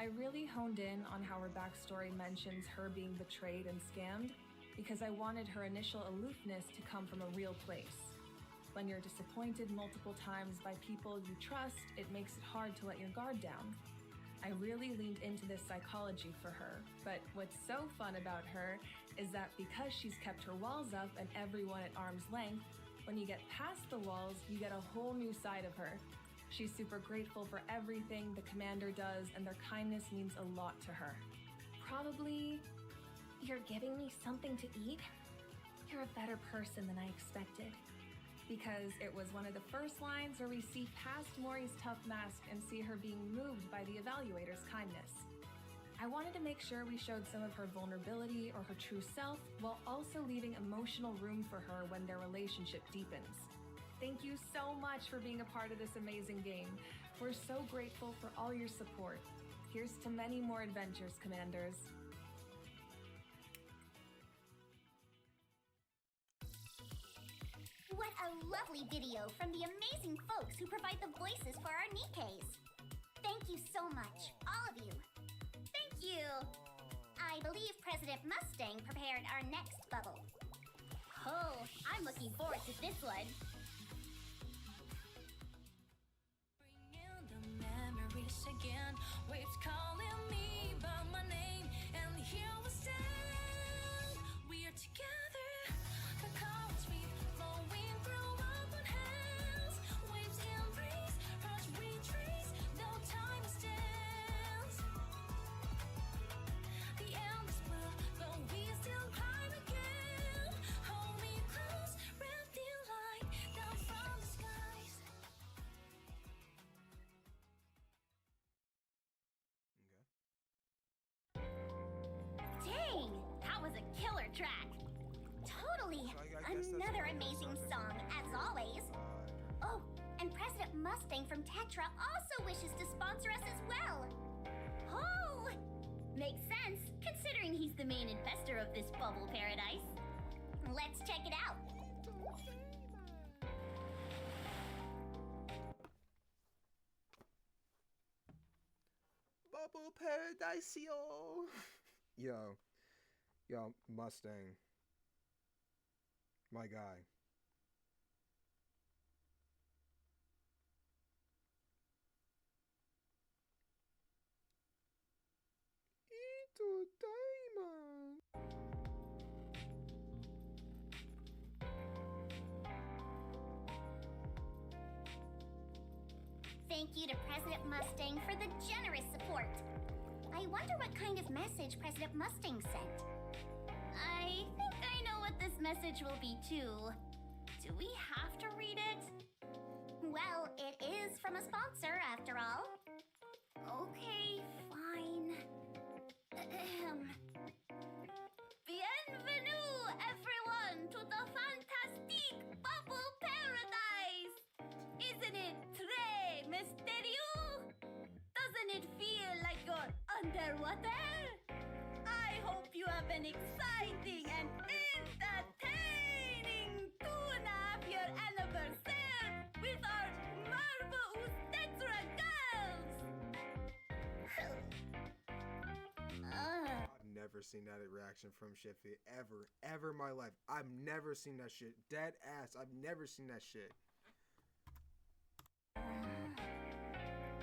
I really honed in on how her backstory mentions her being betrayed and scammed, because I wanted her initial aloofness to come from a real place. When you're disappointed multiple times by people you trust, it makes it hard to let your guard down. I really leaned into this psychology for her, but what's so fun about her is that because she's kept her walls up and everyone at arm's length, when you get past the walls, you get a whole new side of her. She's super grateful for everything the commander does, and their kindness means a lot to her. Probably, you're giving me something to eat? You're a better person than I expected. Because it was one of the first lines where we see past Mori's tough mask and see her being moved by the evaluator's kindness. I wanted to make sure we showed some of her vulnerability or her true self, while also leaving emotional room for her when their relationship deepens. Thank you so much for being a part of this amazing game. We're so grateful for all your support. Here's to many more adventures, Commanders. What a lovely video from the amazing folks who provide the voices for our Nikkes. Thank you so much, all of you. Thank you. I believe President Mustang prepared our next bubble. Oh, I'm looking forward to this one. Bringing the memories again, waves calling me by my name, and here we stand. We are together, the currents sweep, flowing through open hands. Waves embrace, rush retrace, no time stands. The end is blue, but we still climb again. Hold me close, wrap the light down from the skies. Dang, that was a killer track. Totally. I guess that's Another what it is. amazing song, as always. Oh, and President Mustang from Tetra also wishes to sponsor us as well. Oh, makes sense, considering he's the main investor of this bubble paradise. Let's check it out. Bubble paradise, yo. Yo, Mustang. My guy. Ito diamond. Thank you to President Mustang for the generous support. I wonder what kind of message President Mustang sent. I think I know what this message will be too. Do we have to read it? Well, it is from a sponsor after all. Okay, fine. Ahem. Bienvenue, everyone, to the fantastique bubble paradise! Isn't it très mystérieux? Doesn't it feel like you're underwater? I hope you have an exciting and entertaining tune-up-your anniversary with our marvelous Tetra girls! I've never seen that reaction from Shifty ever in my life. I've never seen that shit. Dead ass. I've never seen that shit.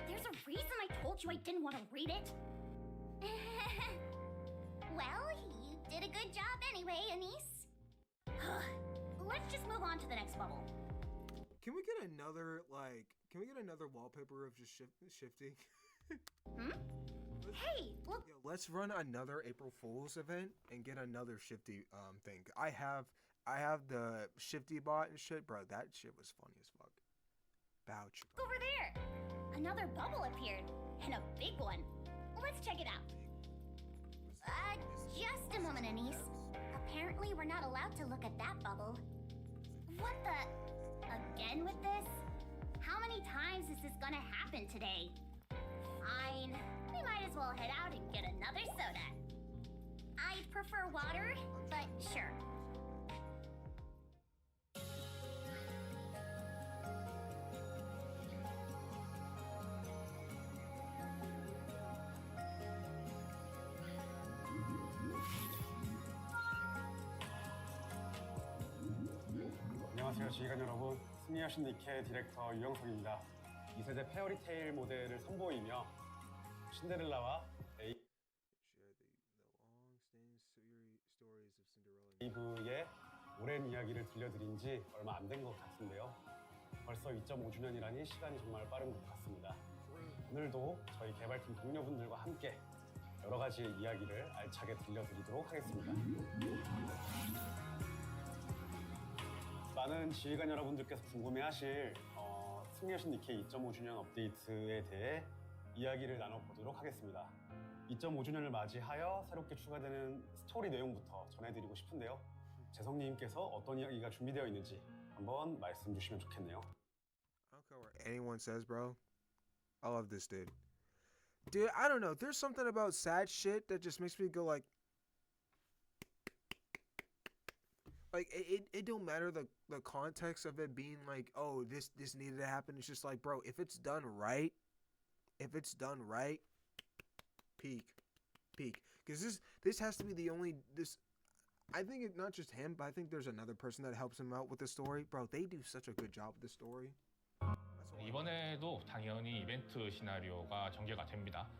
There's a reason I told you I didn't want to read it. Well, you did a good job anyway, Anise. Let's just move on to the next bubble. Can we get another wallpaper of just Shifty? Hey, look. Yo, let's run another April Fool's event and get another Shifty thing. I have the Shifty bot and shit, bro. That shit was funny as fuck. Vouch. Over there. Another bubble appeared, and a big one. Let's check it out. Just a moment, Anise. Apparently, we're not allowed to look at that bubble. What the? Again with this? How many times is this gonna happen today? Fine. We might as well head out and get another soda. I'd prefer water, but sure. 안녕하세요 지휘관 여러분, 승리하신 니케 디렉터 유영석입니다. 2세대 페어리테일 모델을 선보이며 신데렐라와 에이브의 오랜 이야기를 들려드린 지 얼마 안 된 것 같은데요. 벌써 2.5주년이라니 시간이 정말 빠른 것 같습니다. 오늘도 저희 개발팀 동료분들과 함께 여러 가지 이야기를 알차게 들려드리도록 하겠습니다. 많은 지휘관 여러분들께서 궁금해하실 승리하신 니케 2.5주년 업데이트에 대해 이야기를 나눠보도록 하겠습니다. 2.5주년을 맞이하여 새롭게 추가되는 스토리 내용부터 전해드리고 싶은데요. 재성님께서 어떤 이야기가 준비되어 있는지 한번 말씀 주시면 좋겠네요. I don't care what anyone says, bro. I love this dude. Dude, I don't know. There's something about sad shit that just makes me go like it don't matter the context of it being like, oh, this needed to happen. It's just like, bro, if it's done right, peak. Because this has to be the only this. I think it's not just him, but I think there's another person that helps him out with the story. Bro, they do such a good job with the story. 이번에도 당연히 이벤트 시나리오가 전개가 됩니다.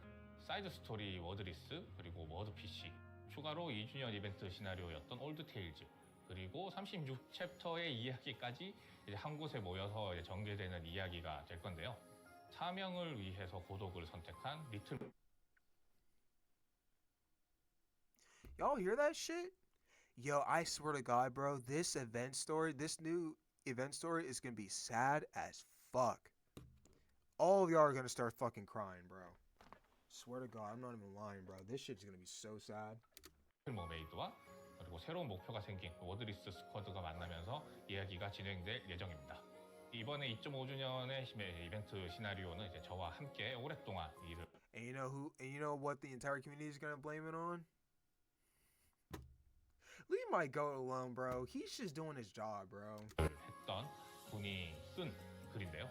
사이드 스토리 워드리스 그리고 워드 PC 추가로 2주년 이벤트 시나리오였던 올드 테일즈 그리고 36챕터의 이야기까지 이제 한 곳에 모여서 이제 전개되는 이야기가 될 건데요. 사명을 위해서 고독을 선택한 리틀. Y'all hear that shit? Yo, I swear to God, bro, this new event story is gonna be sad as fuck. All of y'all are gonna start fucking crying, bro. Swear to God, I'm not even lying, bro. This shit's gonna be so sad. 머메이드와 그리고 새로운 목표가 생긴 워드리스 스쿼드가 만나면서 이야기가 진행될 예정입니다. 이번에 2.5주년의 이벤트 시나리오는 이제 저와 함께 오랫동안 일을. And you know what the entire community is gonna blame it on? Leave my goat alone, bro. He's just doing his job, bro. 했던 분이 쓴 글인데요.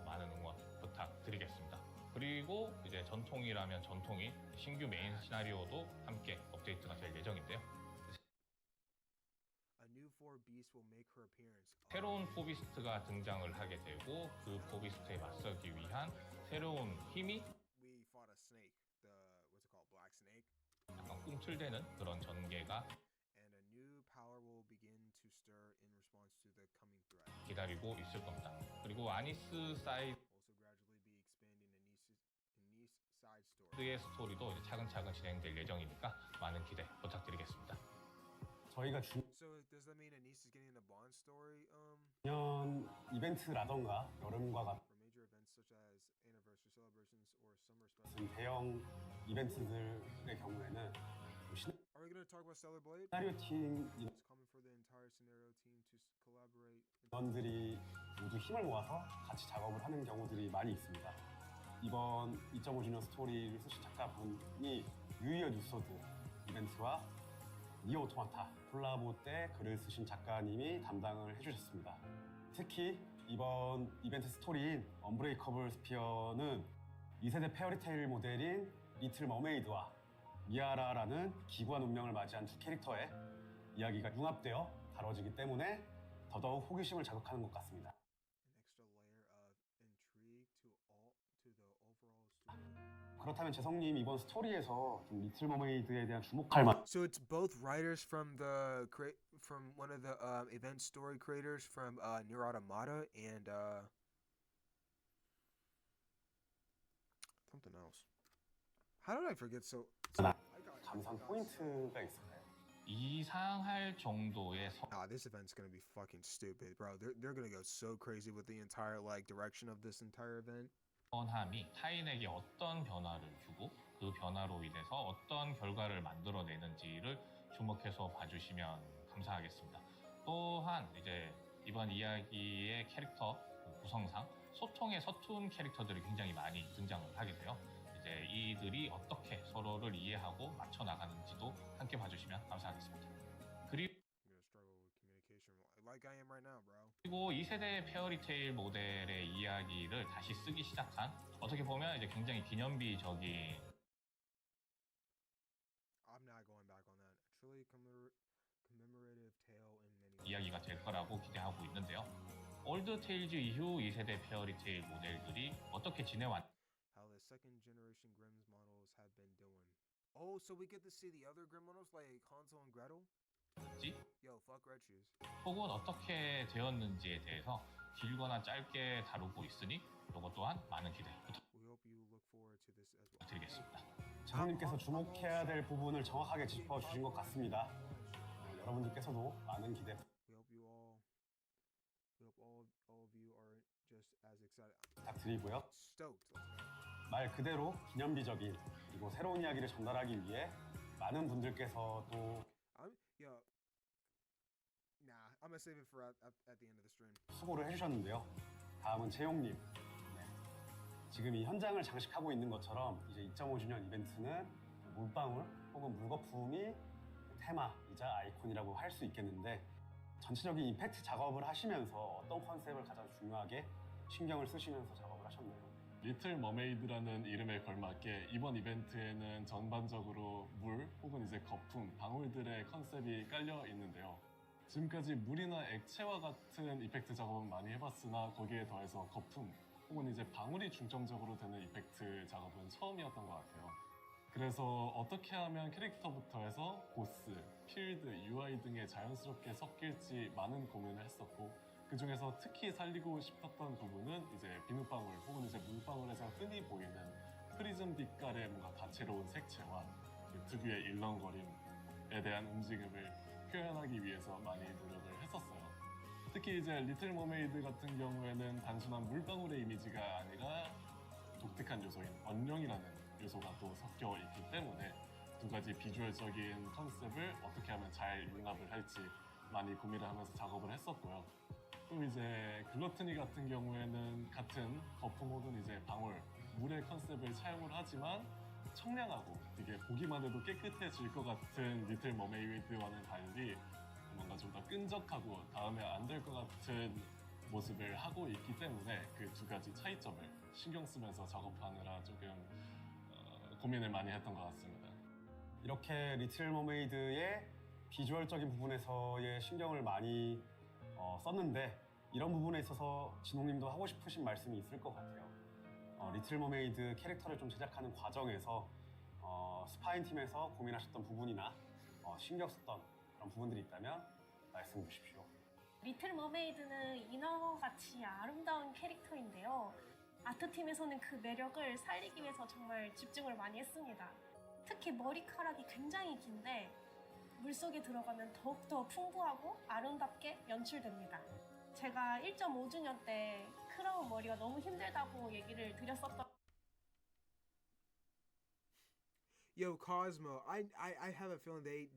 많은 응원 부탁드리겠습니다. 그리고 이제 전통이라면 전통인 신규 메인 시나리오도 함께 업데이트가 될 예정인데요. 새로운 포비스트가 등장을 하게 되고 그 포비스트에 맞서기 위한 새로운 힘이 약간 꿈틀대는 그런 전개가 기다리고 있을 겁니다. 그리고 아니스 사이드의 스토리도 이제 차근차근 진행될 예정이니까 많은 기대 부탁드리겠습니다. 저희가 작년 이벤트라던가 여름과 같은 대형 이벤트들의 경우에는 시나리오 팀 인원들이 모두 힘을 모아서 같이 작업을 하는 경우들이 많이 있습니다. 이번 2.5주년 스토리를 쓰신 작가분이 뉴이어 뉴소드 이벤트와 니어 오토마타 콜라보 때 글을 쓰신 작가님이 담당을 해주셨습니다. 특히 이번 이벤트 스토리인 언브레이커블 스피어는 2세대 페어리테일 모델인 리틀 머메이드와 미아라라는 기구한 운명을 맞이한 두 캐릭터의 이야기가 융합되어 다뤄지기 때문에 더더욱 호기심을 자극하는 것 같습니다. 그렇다면 재성님 이번 스토리에서 좀 리틀 머메이드에 대한 주목할 만. So it's both writers from one of the event story creators from Nier Automata and something else. How did I forget so? 감상 포인트가 있을까요? 이상할 정도의 This event's gonna be fucking stupid, bro. They're gonna go so crazy with the entire like direction of this entire event. 선함이 타인에게 어떤 변화를 주고 그 변화로 인해서 어떤 결과를 만들어내는지를 주목해서 봐주시면 감사하겠습니다. 또한 이제 이번 이야기의 캐릭터 구성상 소통에 서툰 캐릭터들이 굉장히 많이 등장을 하게 돼요. 이제 이들이 어떻게 서로를 이해하고 맞춰 나가는지도 함께 봐주시면 감사하겠습니다. 그리고 Like I am right now, bro. 그리고 2세대 페어리테일 모델의 이야기를 다시 쓰기 시작한 어떻게 보면 이제 굉장히 기념비적인 I'm not going back on that. Truly commemorative tale in many 이야기가 될 거라고 기대하고 있는데요. 올드 테일즈 이후 2세대 페어리테일 모델들이 어떻게 지내왔는지 how the second generation Grimm's models have been doing. Oh, so we get to see the other Grimm models like Hansel and Gretel? Yo, fuck red shoes. 혹은 어떻게 되었는지에 대해서 길거나 짧게 다루고 있으니 이것 또한 많은 기대 We hope you look forward to this as well. 부탁드리겠습니다. 장님께서 주목해야 될 부분을 정확하게 짚어주신 것 같습니다. 여러분들께서도 많은 기대 We hope all of you are just as excited. 부탁드리고요. Stoked. Let's go. 말 그대로 기념비적인 그리고 새로운 이야기를 전달하기 위해 많은 분들께서 또 I'm gonna save it for at the end of the stream. 수고를 해주셨는데요. 다음은 채용님. 네. 지금 이 현장을 장식하고 있는 것처럼 이제 2.5주년 이벤트는 물방울 혹은 물거품이 테마이자 아이콘이라고 할 수 있겠는데 전체적인 임팩트 작업을 하시면서 어떤 컨셉을 가장 중요하게 신경을 쓰시면서 작업을 하셨나요? 리틀 머메이드라는 이름에 걸맞게 이번 이벤트에는 전반적으로 물 혹은 이제 거품, 방울들의 컨셉이 깔려 있는데요. 지금까지 물이나 액체와 같은 이펙트 작업은 많이 해봤으나 거기에 더해서 거품 혹은 이제 방울이 중점적으로 되는 이펙트 작업은 처음이었던 것 같아요. 그래서 어떻게 하면 캐릭터부터 해서 보스, 필드, UI 등에 자연스럽게 섞일지 많은 고민을 했었고 그 중에서 특히 살리고 싶었던 부분은 이제 비눗방울 혹은 이제 물방울에서 흔히 보이는 프리즘 빛깔의 뭔가 다채로운 색채와 그 특유의 일렁거림에 대한 움직임을 표현하기 위해서 많이 노력을 했었어요. 특히 이제 리틀 머메이드 같은 경우에는 단순한 물방울의 이미지가 아니라 독특한 요소인 언령이라는 요소가 또 섞여 있기 때문에 두 가지 비주얼적인 컨셉을 어떻게 하면 잘 융합을 할지 많이 고민을 하면서 작업을 했었고요. 또 이제 글러트니 같은 경우에는 같은 거품 혹은 이제 방울, 물의 컨셉을 차용을 하지만 청량하고 되게 보기만 해도 깨끗해질 것 같은 리틀 머메이드와는 달리 뭔가 좀 더 끈적하고 다음에 안 될 것 같은 모습을 하고 있기 때문에 그 두 가지 차이점을 신경 쓰면서 작업하느라 조금 고민을 많이 했던 것 같습니다. 이렇게 리틀 머메이드의 비주얼적인 부분에서의 신경을 많이 썼는데 이런 부분에 있어서 진홍님도 하고 싶으신 말씀이 있을 것 같아요. 리틀 머메이드 캐릭터를 좀 제작하는 과정에서 스파인 팀에서 고민하셨던 부분이나 신경 썼던 그런 부분들이 있다면 말씀해 주십시오. 리틀 머메이드는 인어같이 아름다운 캐릭터인데요. 아트팀에서는 그 매력을 살리기 위해서 정말 집중을 많이 했습니다. 특히 머리카락이 굉장히 긴데 물속에 들어가면 더욱더 풍부하고 아름답게 연출됩니다. 제가 1.5주년 때 크라운 머리가 너무 힘들다고 얘기를 드렸었던 Yo, Cosmo, I have a feeling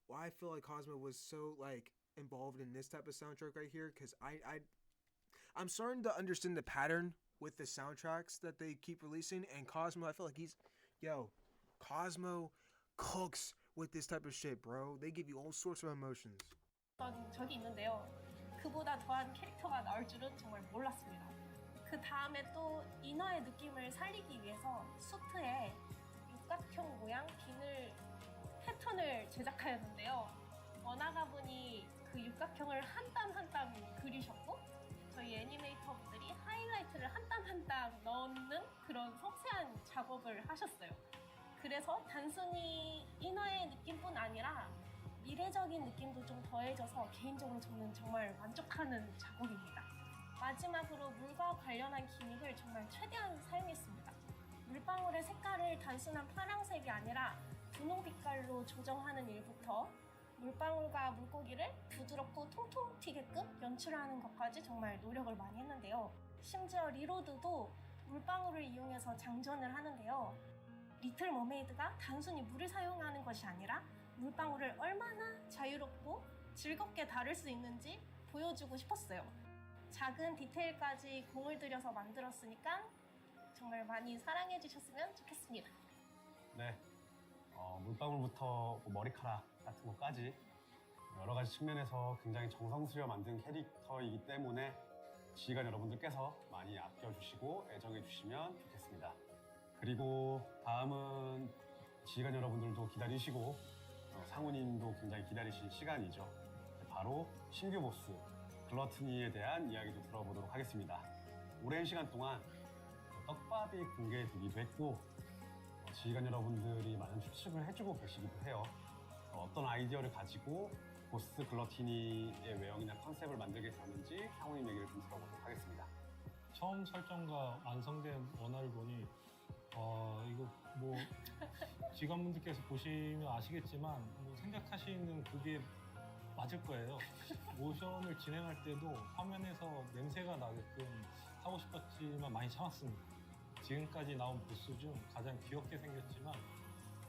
why I feel like Cosmo was so like involved in this type of soundtrack right here, because I'm starting to understand the pattern with the soundtracks that they keep releasing, and Cosmo, I feel like Cosmo cooks with this type of shit, bro. They give you all sorts of emotions. 적이 있는데요. 그보다 더한 캐릭터가 나올 줄은 정말 몰랐습니다. 그 다음에 또 인어의 느낌을 살리기 위해서 수트에 육각형 모양 비늘 패턴을 제작하였는데요. 원화가분이 그 육각형을 한 땀 한 땀 그리셨고 저희 애니메이터분들이 하이라이트를 한 땀 한 땀 넣는 그런 섬세한 작업을 하셨어요. 그래서 단순히 인어의 느낌뿐 아니라 미래적인 느낌도 좀 더해져서 개인적으로 저는 정말 만족하는 작업입니다. 마지막으로 물과 관련한 기믹을 정말 최대한 사용했습니다. 물방울의 색깔을 단순한 파란색이 아니라 분홍 빛깔로 조정하는 일부터 물방울과 물고기를 부드럽고 통통 튀게끔 연출하는 것까지 정말 노력을 많이 했는데요. 심지어 리로드도 물방울을 이용해서 장전을 하는데요. 리틀 머메이드가 단순히 물을 사용하는 것이 아니라 물방울을 얼마나 자유롭고 즐겁게 다룰 수 있는지 보여주고 싶었어요. 작은 디테일까지 공을 들여서 만들었으니까 정말 많이 사랑해 주셨으면 좋겠습니다. 네, 물방울부터 뭐 머리카락 같은 것까지 여러 가지 측면에서 굉장히 정성 들여 만든 캐릭터이기 때문에 지휘관 여러분들께서 많이 아껴주시고 애정해주시면 좋겠습니다. 그리고 다음은 지휘관 여러분들도 기다리시고 상우님도 굉장히 기다리실 시간이죠. 바로 신규 보스 글러트니에 대한 이야기도 들어보도록 하겠습니다. 오랜 시간 동안 떡밥이 공개되기도 했고 지휘관 여러분들이 많은 추측을 해주고 계시기도 해요. 어떤 아이디어를 가지고 보스 글러티니의 외형이나 컨셉을 만들게 되었는지 상우님 얘기를 좀 들어보도록 하겠습니다. 처음 설정과 완성된 원화를 보니 이거 뭐 직원분들께서 보시면 아시겠지만 뭐 생각하시는 그게 맞을 거예요. 모션을 진행할 때도 화면에서 냄새가 나게끔 하고 싶었지만 많이 참았습니다. 지금까지 나온 보스 중 가장 귀엽게 생겼지만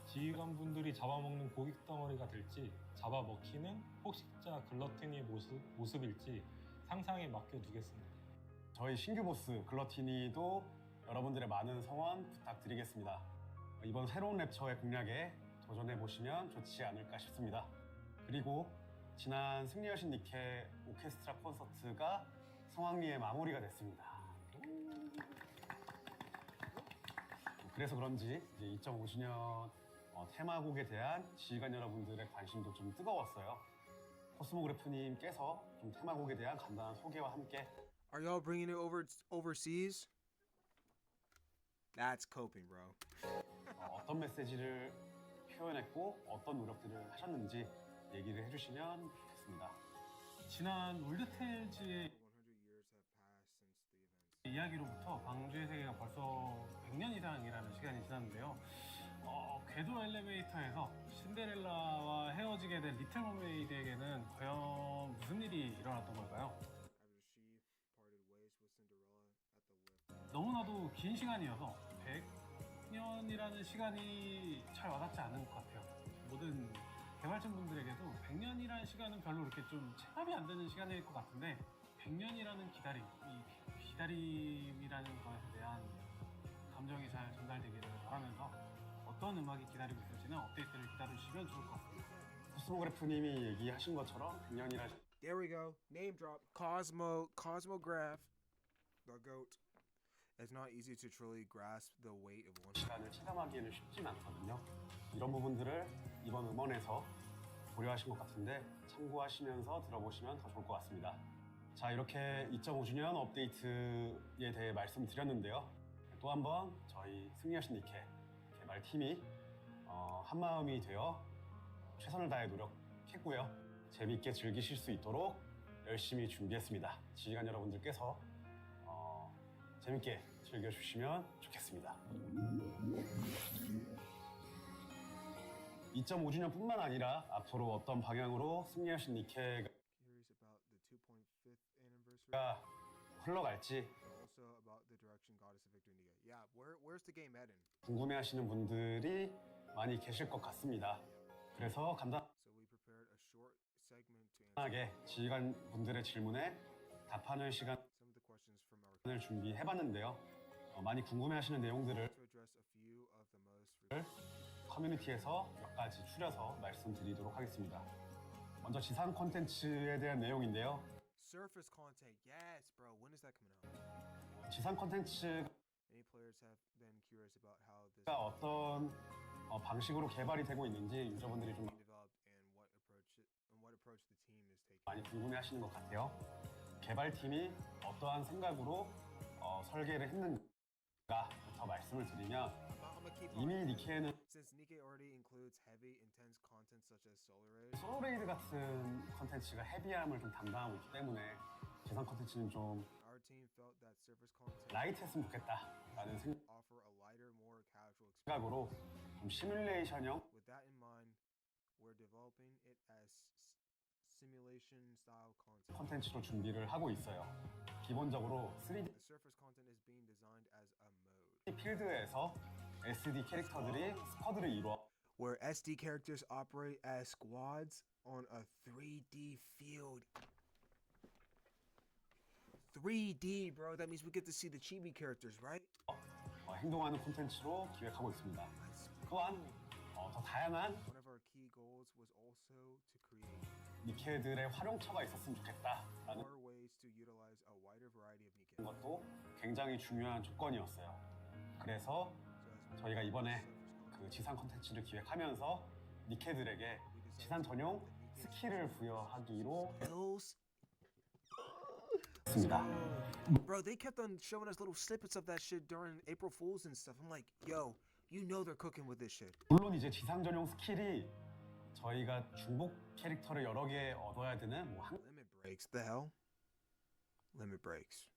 지휘관분들이 잡아먹는 고기 덩어리가 될지 잡아먹히는 포식자 글러티니의 모습일지 상상에 맡겨두겠습니다. 저희 신규 보스 글러티니도 여러분들의 많은 성원 부탁드리겠습니다. 이번 새로운 랩처의 공략에 도전해보시면 좋지 않을까 싶습니다. 그리고 지난 승리여신 니케 오케스트라 콘서트가 성황리에 마무리가 됐습니다. 그래서 그런지 이제 2.5주년 테마곡에 대한 지휘관 여러분들의 관심도 좀 뜨거웠어요. 코스모그래프님께서 좀 테마곡에 대한 간단한 소개와 함께 Are y'all bringing it overseas? That's coping, bro. 어떤 메시지를 표현했고 어떤 노력들을 하셨는지 얘기를 해주시면 좋겠습니다. 지난 올드테일즈의 이야기로부터 방주의 세계가 벌써 100년 이상이라는 시간이 지났는데요. 궤도 엘리베이터에서 신데렐라와 헤어지게 된 리틀 머메이드에게는 과연 무슨 일이 일어났던 걸까요? 너무나도 긴 시간이어서 100년이라는 시간이 잘 와닿지 않은 것 같아요. 모든 개발진분들에게도 100년이라는 시간은 별로 이렇게 좀 체감이 안 되는 시간일 것 같은데 100년이라는 기다림, 이 기다림이라는 것에 대한 감정이 잘 전달되기를 바라면서 어떤 음악이 기다리고 있을지는 업데이트를 기다려주시면 좋을 것 같습니다. 코스모그래프님이 얘기하신 것처럼 100년이라 There we go. Name drop. Cosmograph. The goat. It's not easy to truly grasp the weight of one. 시간을 체감하기에는 쉽진 않거든요. 이런 부분들을 이번 음원에서 고려하신 것 같은데 참고하시면서 들어보시면 더 좋을 것 같습니다. 자, 이렇게 2.5주년 업데이트에 대해 말씀드렸는데요. 또 한 번 저희 승리여신 니케 개발팀이 한마음이 되어 최선을 다해 노력했고요. 재미있게 즐기실 수 있도록 열심히 준비했습니다. 지휘관 여러분들께서 재밌게 즐겨주시면 좋겠습니다. 2.5주년뿐만 아니라 앞으로 어떤 방향으로 승리여신 니케가 Curious about the 2.5th anniversary. 흘러갈지 Also about the direction Goddess of Victory NIKKE. Yeah, where's the game heading? 궁금해하시는 분들이 많이 계실 것 같습니다. 그래서 So we prepared a short segment to answer 간단하게 지휘관 분들의 질문에 답하는 시간을 some of the questions from our 준비해봤는데요. 많이 궁금해하시는 내용들을 to address a few of the most 커뮤니티에서 몇 가지 추려서 말씀드리도록 하겠습니다. 먼저 지상 콘텐츠에 대한 내용인데요. surface content. Yes, bro. When is that coming out? 지상 콘텐츠가 Many players have been curious about how this 어떤 방식으로 개발이 되고 있는지 유저분들이 좀 being developed and what approach the team is taking. 많이 궁금해하시는 것 같아요. 개발팀이 어떠한 생각으로 설계를 했는가부터 말씀을 드리면 I'm gonna keep 이미 on. 니케는 Since NIKKE already includes heavy, intense content such as Solar Rays, 솔로레이드 같은 컨텐츠가 헤비함을 좀 담당하고 있기 때문에 지상 컨텐츠는 좀 our team felt that surface content 라이트했으면 좋겠다라는 offer a lighter, more casual experience. 생각으로 좀 시뮬레이션형 With that in mind, we're developing it as simulation style content. 컨텐츠로 준비를 하고 있어요. 기본적으로 3D The surface content is being designed as a mode 필드에서 SD 캐릭터들이 스쿼드를 이루어 where SD characters operate as squads on a 3D field. 3D, bro. That means we get to see the chibi characters, right? 행동하는 콘텐츠로 기획하고 있습니다. 또한 더 다양한 One of our key goals was also to create 니케들의 활용처가 있었으면 좋겠다라는 more ways to utilize a wider variety of Nikke. 것도 굉장히 중요한 조건이었어요. 그래서 저희가 이번에 그 지상 콘텐츠를 기획하면서 니케들에게 지상 전용 스킬을 부여하기로 했습니다. Bro, they kept on showing us little snippets of that shit during April Fools and stuff. I'm like, yo, you know they're cooking with this shit. 물론 이제 지상 전용 스킬이 저희가 중복 캐릭터를 여러 개 얻어야 되는 뭐 한 Limit breaks. The hell? Limit breaks.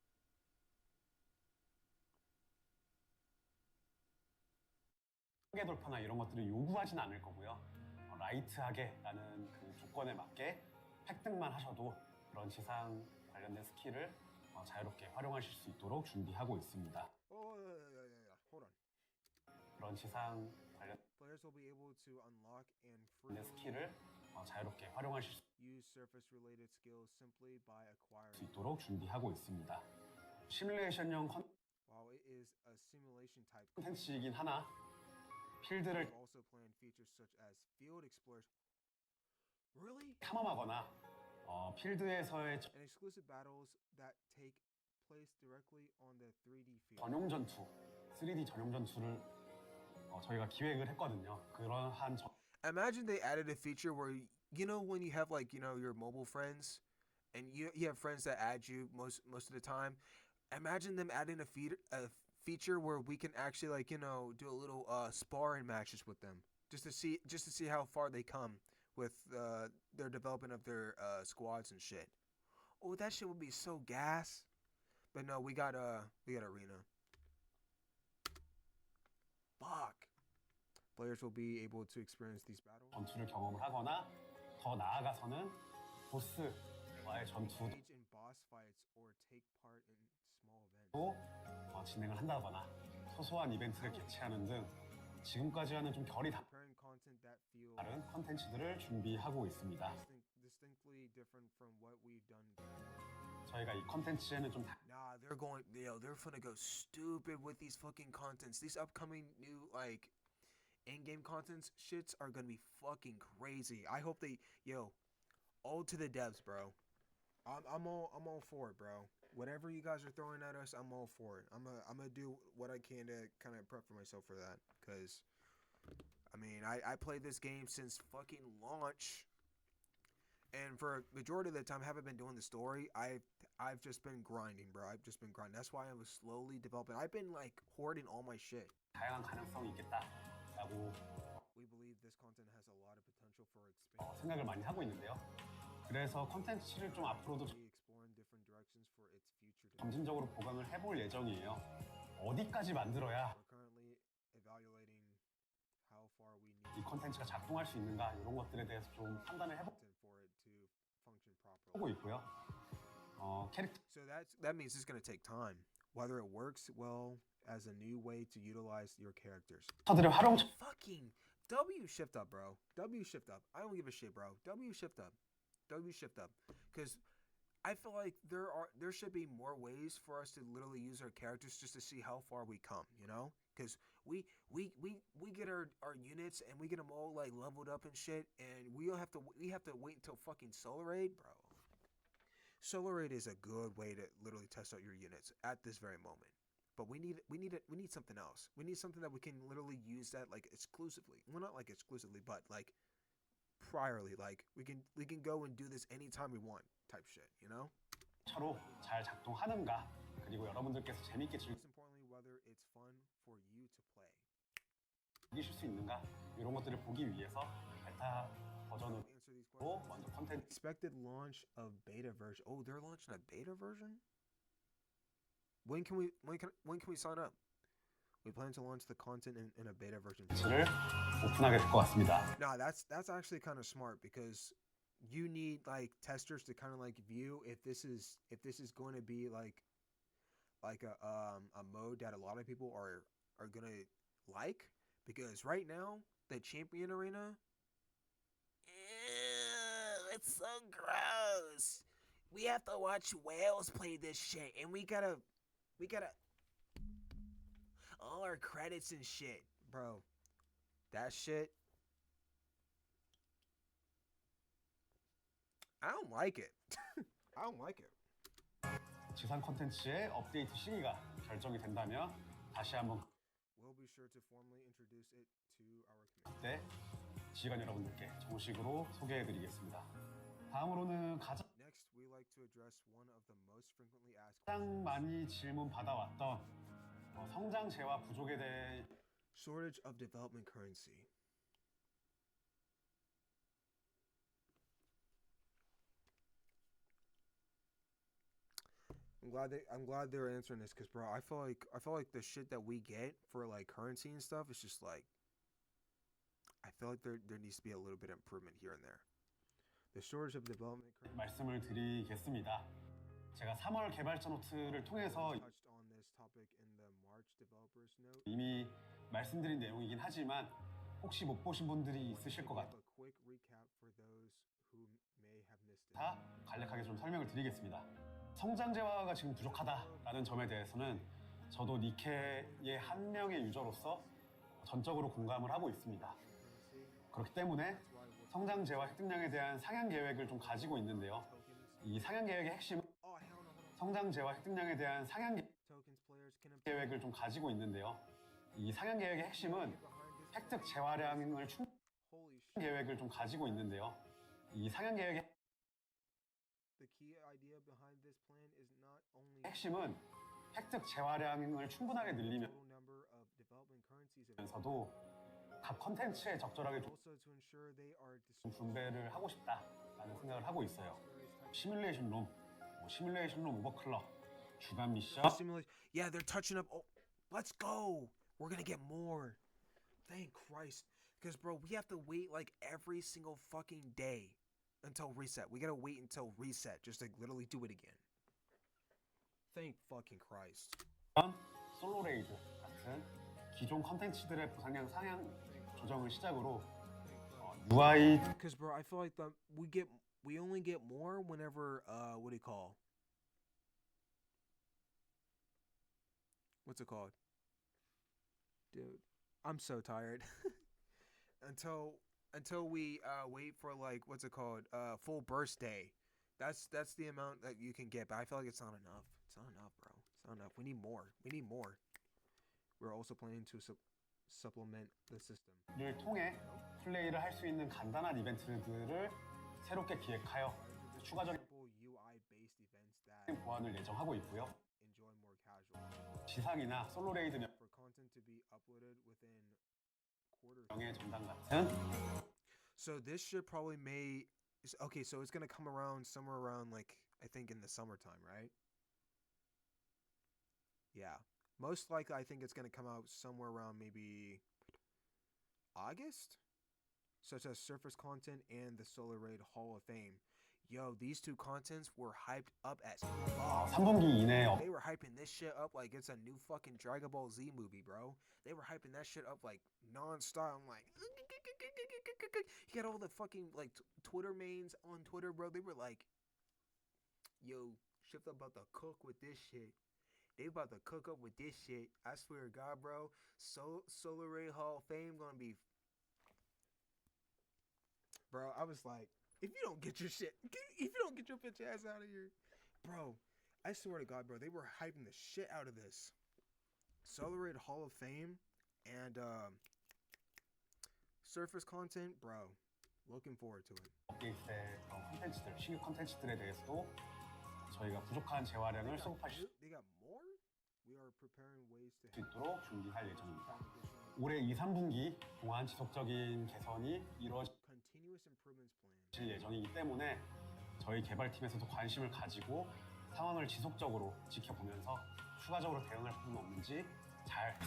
개 돌파나 이런 것들을 요구하진 않을 거고요. 라이트하게라는 그 조건에 맞게 획득만 하셔도 그런 지상 관련된 스킬을 자유롭게 활용하실 수 있도록 준비하고 있습니다. Oh, yeah. Hold on. 그런 지상 관련 Players will be able to unlock and free 스킬을 자유롭게 활용하실 수 use surface-related skills simply by acquiring. 있도록 준비하고 있습니다. 시뮬레이션형 While it is a simulation type, 콘텐츠이긴 하나 필드를 we also plan features such as field exploration. Really? 탐험하거나 필드에서의 And exclusive battles that take place directly on the 3D field. 전용 전투, 3D 전용 전투를 저희가 기획을 했거든요. 그러한 Imagine they added a feature where, you know, when you have like, you know, your mobile friends and you have friends that add you most of the time. Imagine them adding a feature where we can actually, like, you know, do a little sparring matches with them just to see how far they come with their development of their squads and shit. Oh, that shit would be so gas. But no, we got arena. Fuck. Players will be able to experience these battles. 전투를 경험을 하거나 더 나아가서는 보스와의 전투도 Engage in boss fights or take part in small events. 진행을 한다거나 소소한 이벤트를 개최하는 등 지금까지와는 좀 결이 Preparing content that feel 다른 컨텐츠들을 준비하고 있습니다. distinctly different from what we've done. 저희가 이 컨텐츠에는 좀 Nah, they're finna go stupid with these fucking contents. These upcoming new like in-game contents shits are gonna be fucking crazy. I hope they all to the devs, bro. I'm all for it, bro. Whatever you guys are throwing at us, I'm all for it. I'm gonna do what I can to kind of prep for myself for that, cause I mean I played this game since fucking launch, and for a majority of the time I haven't been doing the story. I've just been grinding, bro. I've just been grinding. That's why I was slowly developing. I've been like hoarding all my shit. 다양한 가능성이 있겠다라고 We believe this content has a lot of potential for expansion. 생각을 많이 하고 있는데요. 그래서 컨텐츠를 좀 앞으로도 We exploring different directions for its future. 점진적으로 보강을 해볼 예정이에요. 어디까지 만들어야 We're currently evaluating how far we 이 need 컨텐츠가 작동할 수 있는가 이런 것들에 대해서 좀 판단을 for it to function properly. 해보고 있고요. 캐릭터 So that means it's gonna take time. Whether it works well as a new way to utilize your characters. 들의 활용 Fucking W shift up, bro. W shift up. I don't give a shit, bro. W shift up. W shift up. Because I feel like there should be more ways for us to literally use our characters just to see how far we come, you know? Because we get our units and we get them all like leveled up and shit, and we have to wait until fucking Solar Raid, bro. Solar Raid is a good way to literally test out your units at this very moment. But we need something else. We need something that we can literally use that like exclusively. Well, not like exclusively, but like priorly. Like we can go and do this anytime we want type shit, you know? 처로 잘 작동하는가 그리고 여러분들께서 재밌게 Most importantly, whether it's fun for you to play. 즐기실 수 있는가 이런 것들을 보기 위해서 베타 버전으로 Answer these questions. 먼저 컨텐츠 Expected launch of beta version. Oh, they're launching a beta version? When can we sign up? We plan to launch the content in a beta version. 를 오픈하게 될 것 같습니다. Nah, that's actually kind of smart because you need like testers to kind of like view if this is going to be like a mode that a lot of people are gonna like, because right now the champion arena, ew, it's so gross. we have to watch whales play this shit, and we gotta all our credits and shit, bro. That shit, I don't like it. I don't like it. 지상 콘텐츠의 업데이트 시기가 결정이 된다면 다시 한번 We'll be sure to formally introduce it to our 그때 지휘관 여러분들께 정식으로 소개해드리겠습니다. 다음으로는 가장 Next, we like to address one of the most frequently asked 많이 질문 받아왔던 성장재와 부족에 대해 shortage of development currency. I'm glad they're answering this because, bro, I feel like the shit that we get for like currency and stuff is just like, I feel like there needs to be a little bit of improvement here and there. The shortage of development currency. 말씀을 드리겠습니다. 제가 3월 개발자 노트를 통해서 Touched on this topic in the March developers note. 이미 말씀드린 내용이긴 하지만 혹시 못 보신 분들이 있으실 것 같아요. A quick recap for those who may have missed it. 다 간략하게 좀 설명을 드리겠습니다. 성장재화가 지금 부족하다라는 점에 대해서는 저도 니케의 한 명의 유저로서 전적으로 공감을 하고 있습니다. 그렇기 때문에 성장재화 획득량에 대한 상향 계획을 좀 가지고 있는데요. 이 상향 계획의 핵심은 성장재화 획득량에 대한 상향 계획을 좀 가지고 있는데요. 이 상향 계획의 핵심은 획득 재화량을 계획을 좀 가지고 있는데요. 이 상향 계획의 핵심은 획득 재화량을 충분하게 늘리면서도 각 컨텐츠에 적절하게 좀 분배를 하고 싶다라는 생각을 하고 있어요. 시뮬레이션 룸, 시뮬레이션 룸 오버클럭, 주간 미션. Yeah, they're touching up. Oh, let's go. We're gonna get more. Thank Christ. Because, bro, we have to wait like every single fucking day until reset. We gotta wait until reset just to literally do it again. Thank fucking Christ. 솔로 레이드 같은 기존 컨텐츠들의 보상량 상향 조정을 시작으로 UI. Because, bro, I feel like we only get more whenever what do you call? What's it called? Dude, I'm so tired. Until we wait for like what's it called? Full burst day. That's the amount that you can get, but I feel like it's not enough. It's not enough, bro. It's not enough. We need more. We need more. We're also planning to supplement the system. 를 통해 플레이를 할 수 있는 간단한 이벤트들을 새롭게 기획하여 추가적인 UI-based events that 보완을 예정하고 있고요. enjoy more casual. 지상이나 솔로 레이드 For content to be uploaded within quarter. 명예 전당 같은. So this should probably okay, so it's gonna come around somewhere around like I think in the summertime, right? Yeah. Most likely I think it's gonna come out somewhere around maybe August? Such as Surface Content and the Solar Raid Hall of Fame. Yo, these two contents were hyped up as fuck. 3분기 이내에 They were hyping this shit up like it's a new fucking Dragon Ball Z movie, bro. They were hyping that shit up like non-stop. I'm like, you got all the fucking like Twitter mains on Twitter, bro. They were like, yo, Shift about to cook with this shit. They about to cook up with this shit. I swear to God, bro. Solar Ray Hall of Fame gonna be. Bro, I was like, if you don't get your shit, if you don't get your bitch ass out of here, bro, I swear to God, bro, they were hyping the shit out of this. Solar Raid Hall of Fame and Surface Content, bro, looking forward to it. 업데이트의 컨텐츠들, 신규 컨텐츠들에 대해서도 저희가 부족한 재화량을 수급할 수 They got more? We are preparing ways to 있도록 준비할 예정입니다. 올해 2, 3분기 동안 지속적인 개선이 이루어질 continuous improvements plan. 예정이기 때문에 저희 개발팀에서도 관심을 가지고 상황을 지속적으로 지켜보면서 추가적으로 대응할 부분이 없는지 잘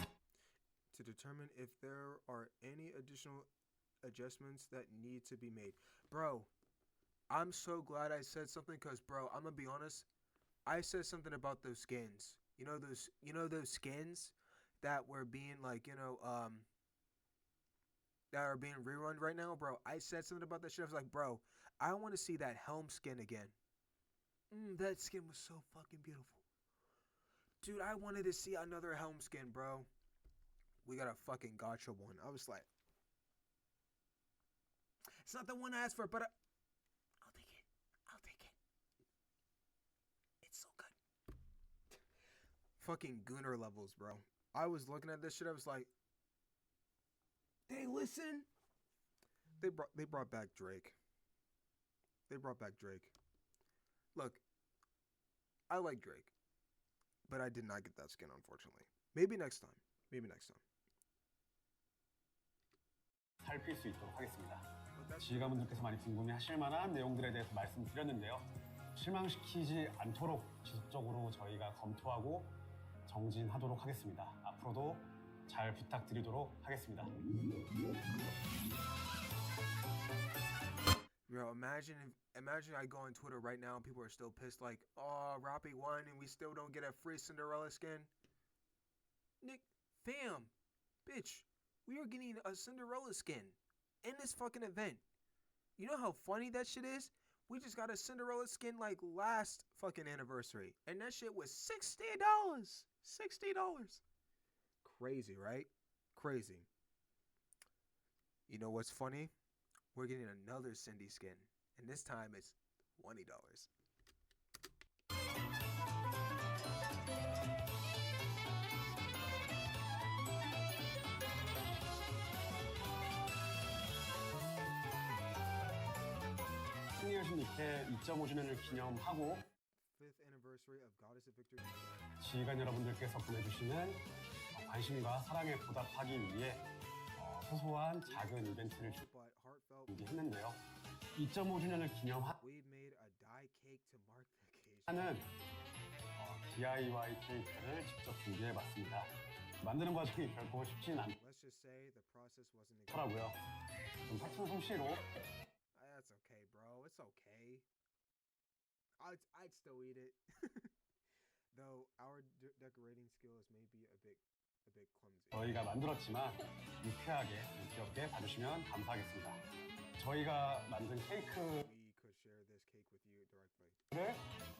to determine if there are any additional adjustments that need to be made. Bro, I'm so glad I said something because, bro, I'm gonna be honest. I said something about those skins. You know those skins that were being like, that are being rerun right now, bro. I said something about that shit. I was like, bro, I want to see that Helm skin again. That skin was so fucking beautiful. Dude, I wanted to see another Helm skin, bro. We got a fucking gotcha one. I was like, it's not the one I asked for, but I'll take it. I'll take it. It's so good. Fucking Gunner levels, bro. I was looking at this shit. I was like, hey, listen. They brought back Drake. They brought back Drake. Look, I like Drake, but I did not get that skin, unfortunately. Maybe next time. Maybe next time. 살필 수 있도록 하겠습니다. 지휘관분들께서 많이 궁금해하실 만한 내용들에 대해서 말씀드렸는데요. 실망시키지 않도록 지속적으로 저희가 검토하고 정진하도록 하겠습니다. 앞으로도 잘 부탁드리도록 하겠습니다. Bro, imagine I go on Twitter right now and people are still pissed like, oh, Rappy won and we still don't get a free Cinderella skin. Nick, fam, bitch, we are getting a Cinderella skin in this fucking event. You know how funny that shit is? We just got a Cinderella skin like last fucking anniversary. And that shit was $60. $60. Crazy, right? Crazy. You know what's funny? We're getting another Cindy skin. And this time it's $20. 승리하신 니케 2.5주년을 기념하고 5th anniversary of Goddess of Victory. 지휘관 여러분들께서 보내주시는 관심과 사랑에 보답하기 위해 소소한 작은 이벤트를 준비했는데요. 2.5주년을 기념하는 DIY 케이크를 직접 준비해봤습니다. 만드는 과정이 결코 쉽진 않더라고요. 좀 사춘 솜씨로 That's okay, bro. It's okay. I'd still eat it. Though our decorating skills may be a bit clumsy. 저희가 만들었지만 유쾌하게 귀엽게 봐주시면 감사하겠습니다. 저희가 만든 케이크를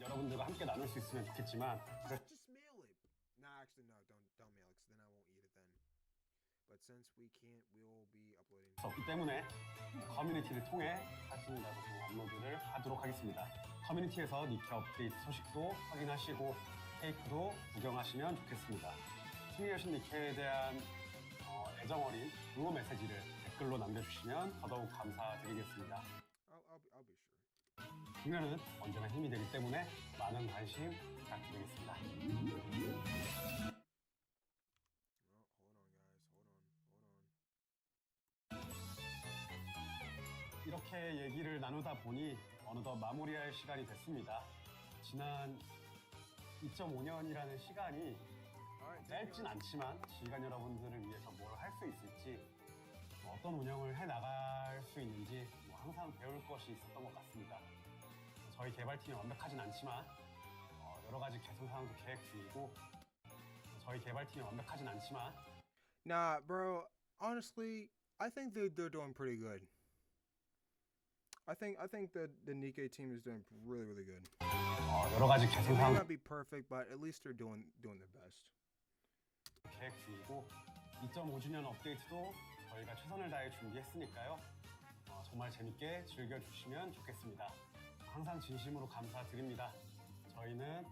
여러분들과 함께 나눌 수 있으면 좋겠지만 Just mail it. Nah, actually no, don't mail it, 'cause then I won't eat it then. But since we can't, we'll be uploading. 없기 때문에 커뮤니티를 통해 사진이라도 업로드를 하도록 하겠습니다. 커뮤니티에서 니케 업데이트 소식도 확인하시고 케이크도 구경하시면 좋겠습니다. 승리하신 니케에 대한 애정어린 응원 메시지를 댓글로 남겨주시면 더더욱 감사드리겠습니다. I'll be sure. 승리는 언제나 힘이 되기 때문에 많은 관심 부탁드리겠습니다. 이렇게 얘기를 나누다 보니 어느덧 마무리할 시간이 됐습니다. 지난 2.5년이라는 시간이 짧진 않지만 지휘관 여러분들을 위해서 뭘 할 수 있을지 어떤 운영을 해나갈 수 있는지 항상 배울 것이 있었던 것 같습니다. 저희 개발팀이 완벽하진 않지만 여러 가지 개선 사항도 계획 중이고 저희 개발팀이 완벽하진 않지만 Nah, bro. Honestly, I think they're doing pretty good. I think the Nikkei team is doing really good. 여러 가지 개선 It may 사항 not be perfect, but at least they're doing their best. 계획 중이고 2.5주년 업데이트도 저희가 최선을 다해 준비했으니까요. 정말 재밌게 즐겨주시면 좋겠습니다. 항상 진심으로 감사드립니다. 저희는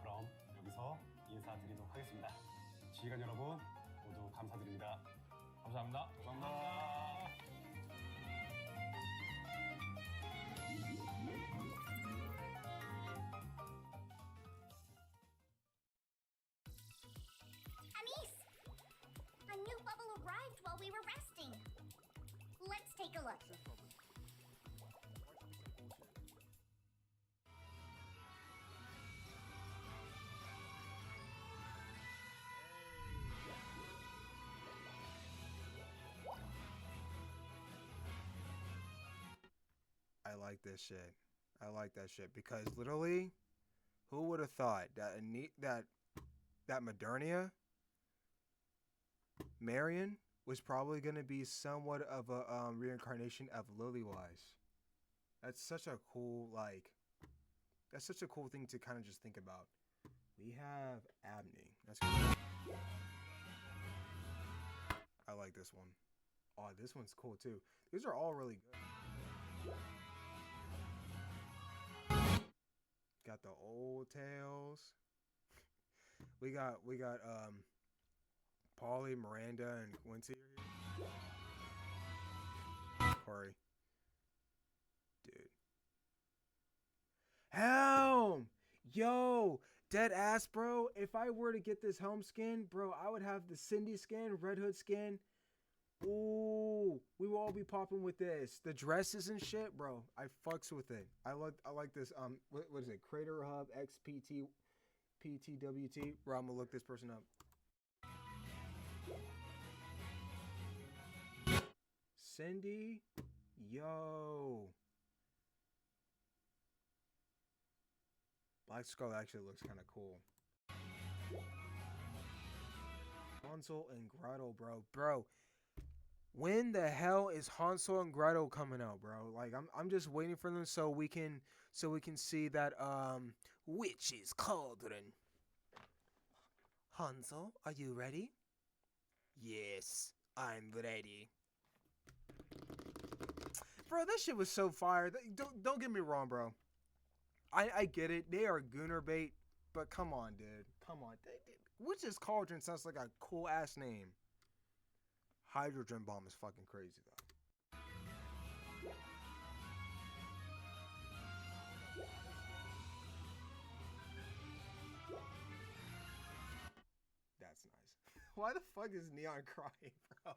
그럼 여기서 인사드리도록 하겠습니다. 지휘관 여러분 모두 감사드립니다. 감사합니다. 감사합니다. Amis! A new bubble arrived while we were resting. Let's take a look. I like this shit. I like that shit because literally, who would have thought that that Modernia Marion was probably gonna be somewhat of a reincarnation of Lilywise. That's such a cool That's such a cool thing to kind of just think about. We have Abney. That's cool. I like this one. Oh, this one's cool too. These are all really good. Got the old tales. We got Polly, Miranda, and Quincy are here. Corey. Dude. Helm! Yo! Dead ass, bro. If I were to get this Helm skin, bro, I would have the Cindy skin, Red Hood skin. Ooh, we will all be popping with this. The dresses and shit, bro. I fucks with it. I like this. What is it? Crater Hub XPT PTWT. Bro, I'm gonna look this person up. Cindy, yo. Black Skull actually looks kind of cool. Hansel and Gretel, bro. Bro, when the hell is Hansel and Gretel coming out, bro? Like, I'm just waiting for them so we can see that witch's cauldron. Hansel, are you ready? Yes, I'm ready. Bro, that shit was so fire. Don't get me wrong, bro. I get it. They are gooner bait, but come on, dude. Come on. Witch's Cauldron sounds like a cool ass name. Hydrogen bomb is fucking crazy though. That's nice. Why the fuck is Neon crying, bro?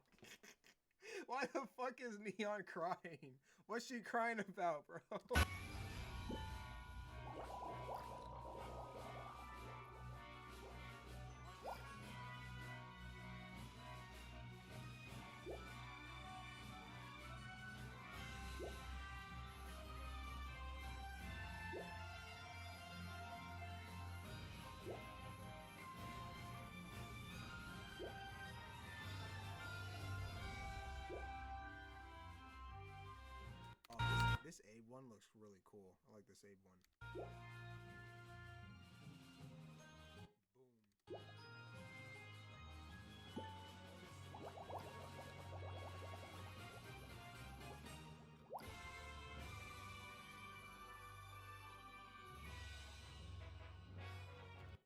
Why the fuck is Neon crying? What's she crying about, bro? This Abe one looks really cool. I like this Abe one. Boom.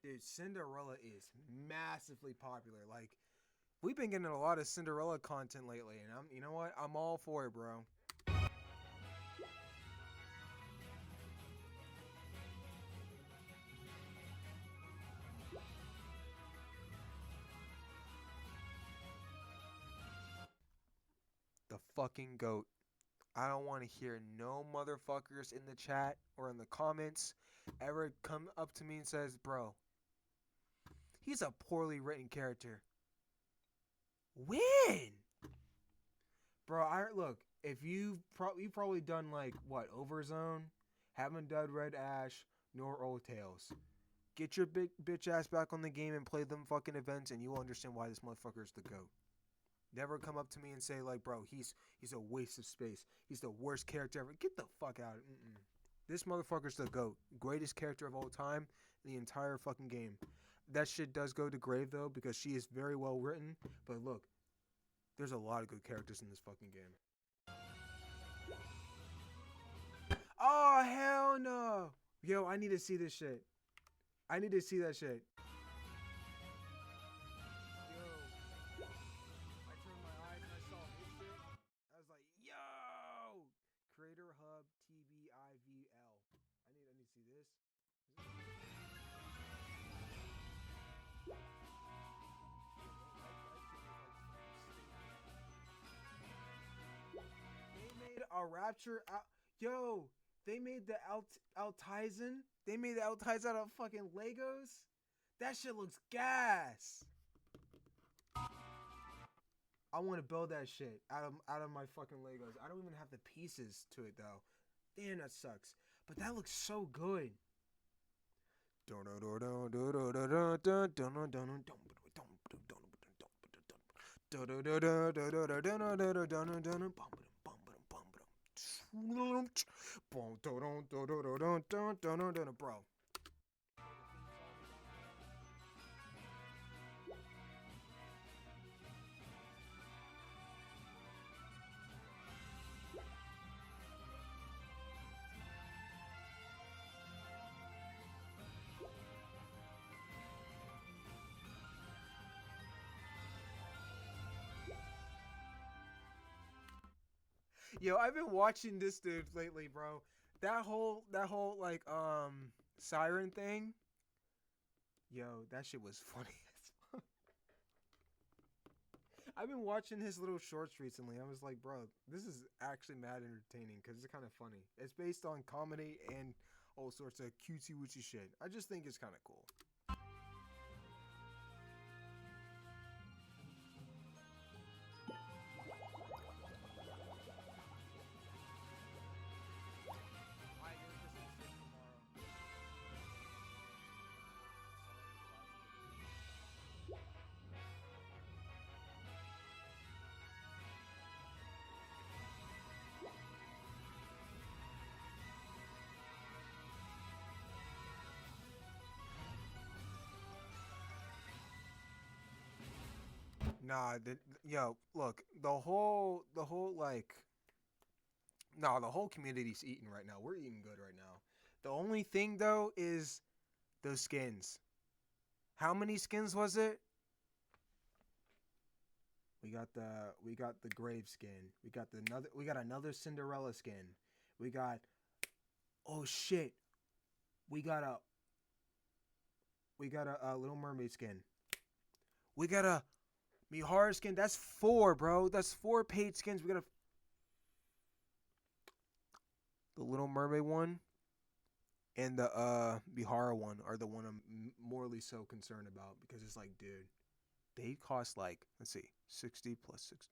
Dude, Cinderella is massively popular. Like, we've been getting a lot of Cinderella content lately, and you know what? I'm all for it, bro. The fucking GOAT. I don't want to hear no motherfuckers in the chat or in the comments ever come up to me and says, bro, he's a poorly written character. When? Bro, look, if you've probably done like, what, Overzone, haven't done Red Ash, nor Old Tales. Get your bitch ass back on the game and play them fucking events and you'll understand why this motherfucker is the GOAT. Never come up to me and say like, bro, he's a waste of space. He's the worst character ever. Get the fuck out. This motherfucker's the GOAT. Greatest character of all time in the entire fucking game. That shit does go to grave though because she is very well written. But look, there's a lot of good characters in this fucking game. Oh, hell no. Yo, I need to see this shit. I need to see that shit. Creator Hub TBIVL. I need to see this. They made a Rapture out. Yo, they made the Altizen. They made the Altizen out of fucking Legos. That shit looks gas. I want to build that shit out of my fucking Legos. I don't even have the pieces to it though. Damn, that sucks. But that looks so good. Bro. Yo, I've been watching this dude lately, bro. That whole like siren thing. Yo, that shit was funny as fuck. I've been watching his little shorts recently. I was like, bro, this is actually mad entertaining because it's kind of funny. It's based on comedy and all sorts of cutesy wootsy shit. I just think it's kind of cool. Nah, yo, look, the whole like, nah, the whole community's eating right now. We're eating good right now. The only thing though is those skins. How many skins was it? We got the grave skin. We got another Cinderella skin. We got, oh shit. We got a Little Mermaid skin. We got a Mihara skin. That's 4, bro. That's 4 paid skins. We got the Little Mermaid one and the Mihara one are the one I'm morally so concerned about because it's like, dude, they cost like, let's see, 60 plus 60.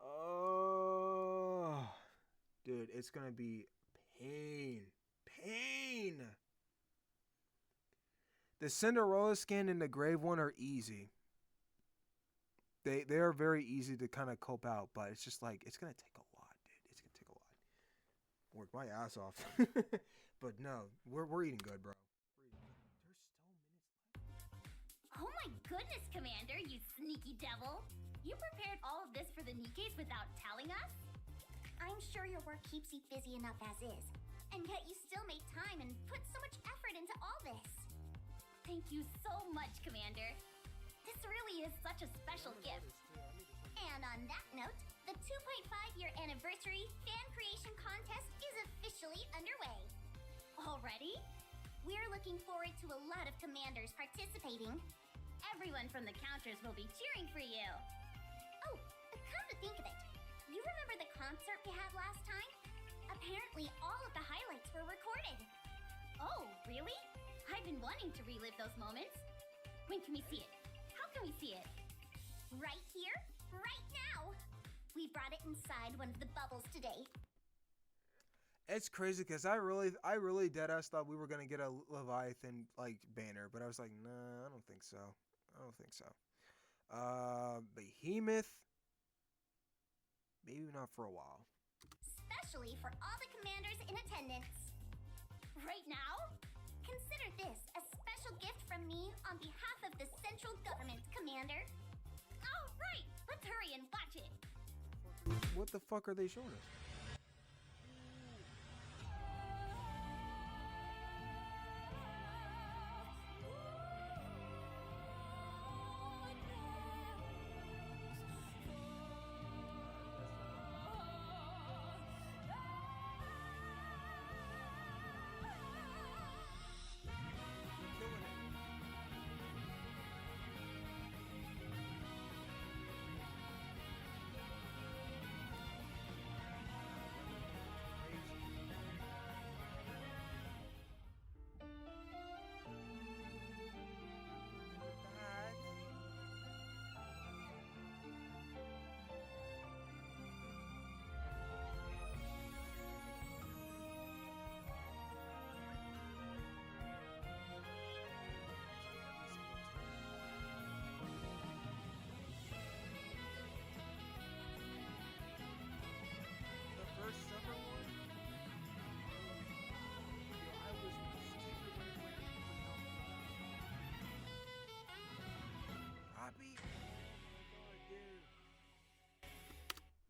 Oh, dude, it's gonna be pain. The Cinderella skin and the Grave one are easy. They are very easy to kind of cope out, but it's just like, it's gonna take a lot, dude. It's gonna take a lot. Work my ass off. But no, we're eating good, bro. Oh my goodness, Commander, you sneaky devil! You prepared all of this for the Nikkes without telling us? I'm sure your work keeps you busy enough as is, and yet you still made time and put so much effort into all this. Thank you so much, Commander. This really is such a special gift. And on that note, the 2.5-year anniversary fan creation contest is officially underway. Already? We're looking forward to a lot of commanders participating. Everyone from the counters will be cheering for you. Oh, come to think of it, you remember the concert we had last time? Apparently all of the highlights were recorded. Oh, really? I've been wanting to relive those moments. When can we see it? How can we see it? Right here, right now. We brought it inside one of the bubbles today. It's crazy because I really deadass thought we were gonna get a Leviathan like banner, but I was like, nah, I don't think so. Behemoth, maybe not for a while. Especially for all the commanders in attendance. Right now, consider this a special gift from me on behalf of the central government, Commander. All right, let's hurry and watch it. What the fuck are they showing us?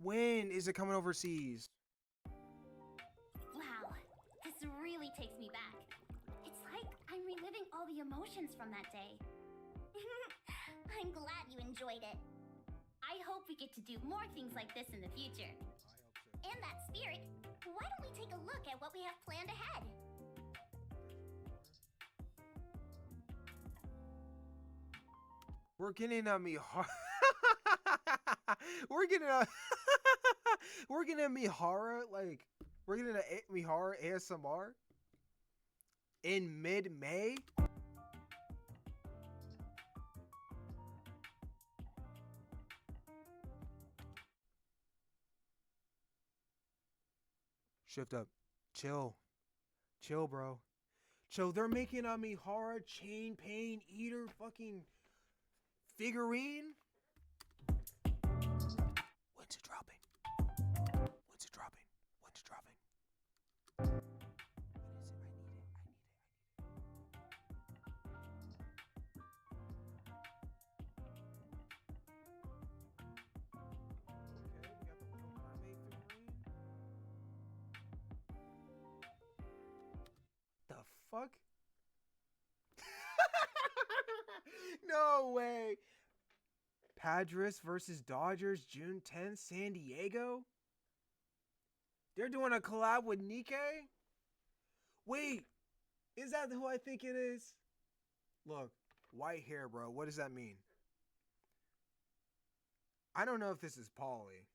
When is it coming overseas? Wow, this really takes me back. It's like I'm reliving all the emotions from that day. I'm glad you enjoyed it. I hope we get to do more things like this in the future. In that spirit, why don't we take a look at what we have planned ahead? We're getting a Mihara. We're getting a. We're getting a Mihara, like, we're getting a Mihara ASMR in mid-May. Shift up. Chill. Chill, bro. Chill. They're making a Mihara Chain Pain Eater fucking figurine. When's it dropping? When's it dropping? When's it dropping? When is it? The fuck? No way. Padres versus Dodgers, June 10th, San Diego. They're doing a collab with Nikke? Wait, is that who I think it is? Look, white hair, bro. What does that mean? I don't know if this is Pauly.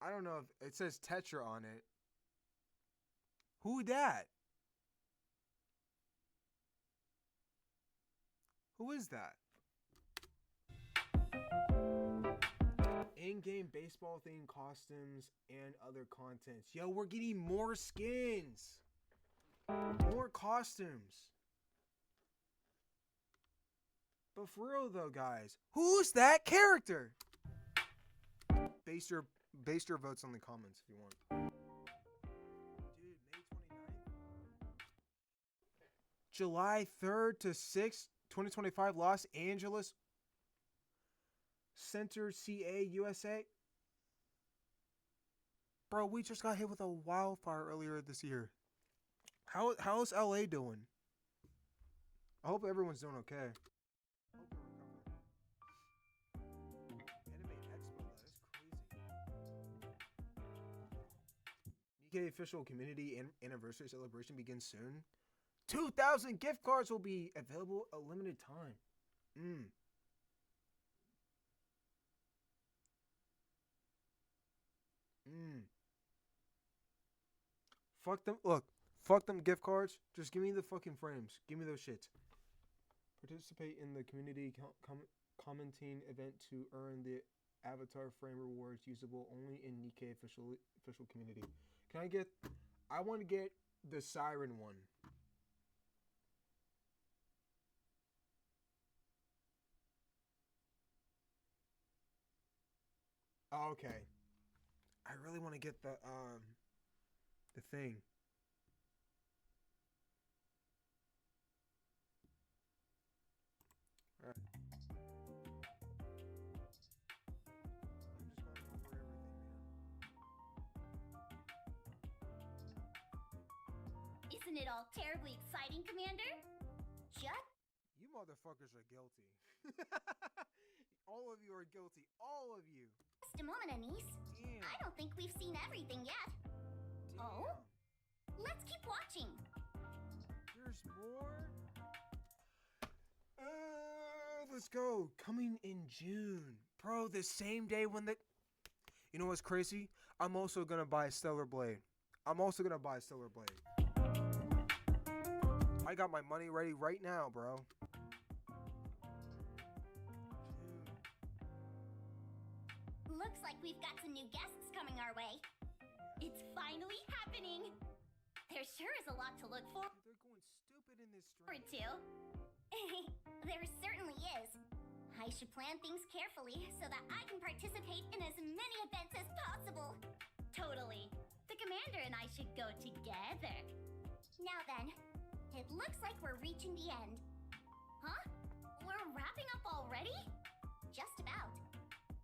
I don't know if it says Tetra on it. Who that? Who is that? In-game baseball themed costumes and other contents. Yo, we're getting more skins. More costumes. But for real though, guys, who's that character? Base your votes in the comments if you want. Dude, May 29th? July 3rd to 6th, 2025, Los Angeles Center, CA, USA. Bro, we just got hit with a wildfire earlier this year. How's LA doing? I hope everyone's doing okay. Anime Expo, that's crazy. Nikke official community anniversary celebration begins soon. 2,000 gift cards will be available a limited time. Fuck them. Look, fuck them gift cards. Just give me the fucking frames. Give me those shits. Participate in the community commenting event to earn the avatar frame rewards usable only in Nikke official community. Can I get? I want to get the siren one. Oh, okay. I really want to get the thing. All right. I'm just going over everything, man. Isn't it all terribly exciting, Commander? You motherfuckers are guilty. All of you are guilty. All of you. Just a moment, Anise. Damn. I don't think we've seen everything yet. Damn. Oh? Let's keep watching. There's more? Let's go. Coming in June. Bro, the same day when the... You know what's crazy? I'm also going to buy Stellar Blade. I got my money ready right now, bro. Looks like we've got some new guests coming our way. It's finally happening. There sure is a lot to look forward They're going stupid in this stream. to. There certainly is. I should plan things carefully so that I can participate in as many events as possible. Totally. The commander and I should go together. Now then, it looks like we're reaching the end. Huh? We're wrapping up already? Just about.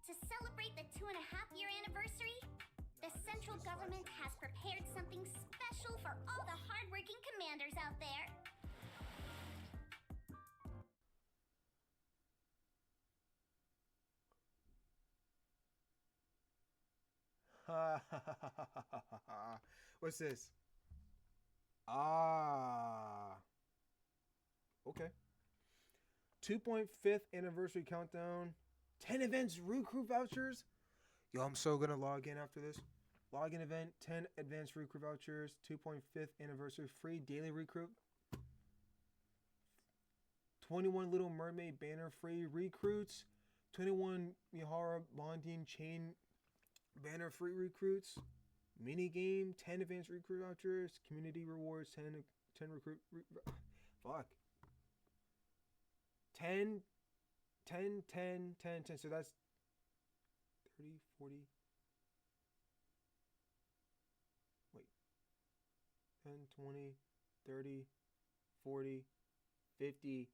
To celebrate the 2.5-year anniversary, the central government has prepared something special for all the hardworking commanders out there. What's this? Ah. Okay. 2.5th anniversary countdown. 10 events, recruit vouchers. Yo, I'm so gonna log in after this. Login event, 10 advanced recruit vouchers, 2.5th anniversary free daily recruit. 21 Little Mermaid banner free recruits. 21 Mihara bonding chain banner free recruits. Mini game, 10 advanced recruit vouchers. Community rewards, 10 recruit. Fuck. 10. So that's 30, 40. Wait. 10, 20, 30, 40, 50,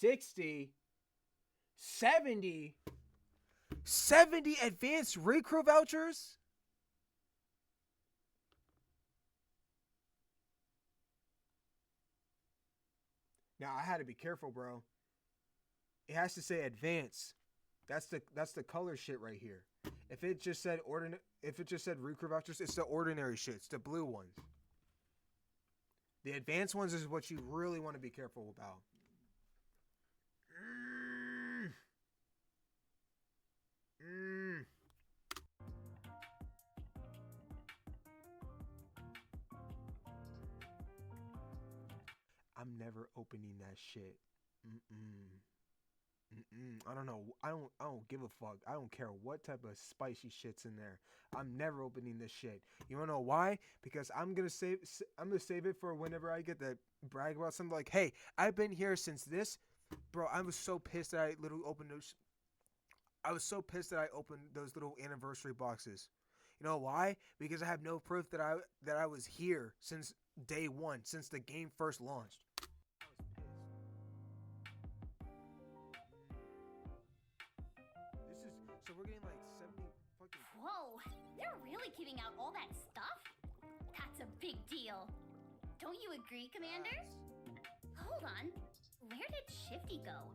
60, 70. 70 advanced recruit vouchers? Now I had to be careful, bro. It has to say advance. That's the color shit right here. If it just said recruit vouchers, it's the ordinary shit. It's the blue ones. The advanced ones is what you really want to be careful about. I'm never opening that shit. I don't know. I don't give a fuck. I don't care what type of spicy shit's in there. I'm never opening this shit. You wanna know why? Because I'm gonna save it for whenever I get to brag about something like, hey, I've been here since this. Bro, I was so pissed that I literally opened those. I was so pissed that I opened those little anniversary boxes. You know why? Because I have no proof that I was here since day one, since the game first launched. So we're getting like 70 fucking... Whoa, they're really giving out all that stuff? That's a big deal. Don't you agree, Commander? Hold on. Where did Shifty go?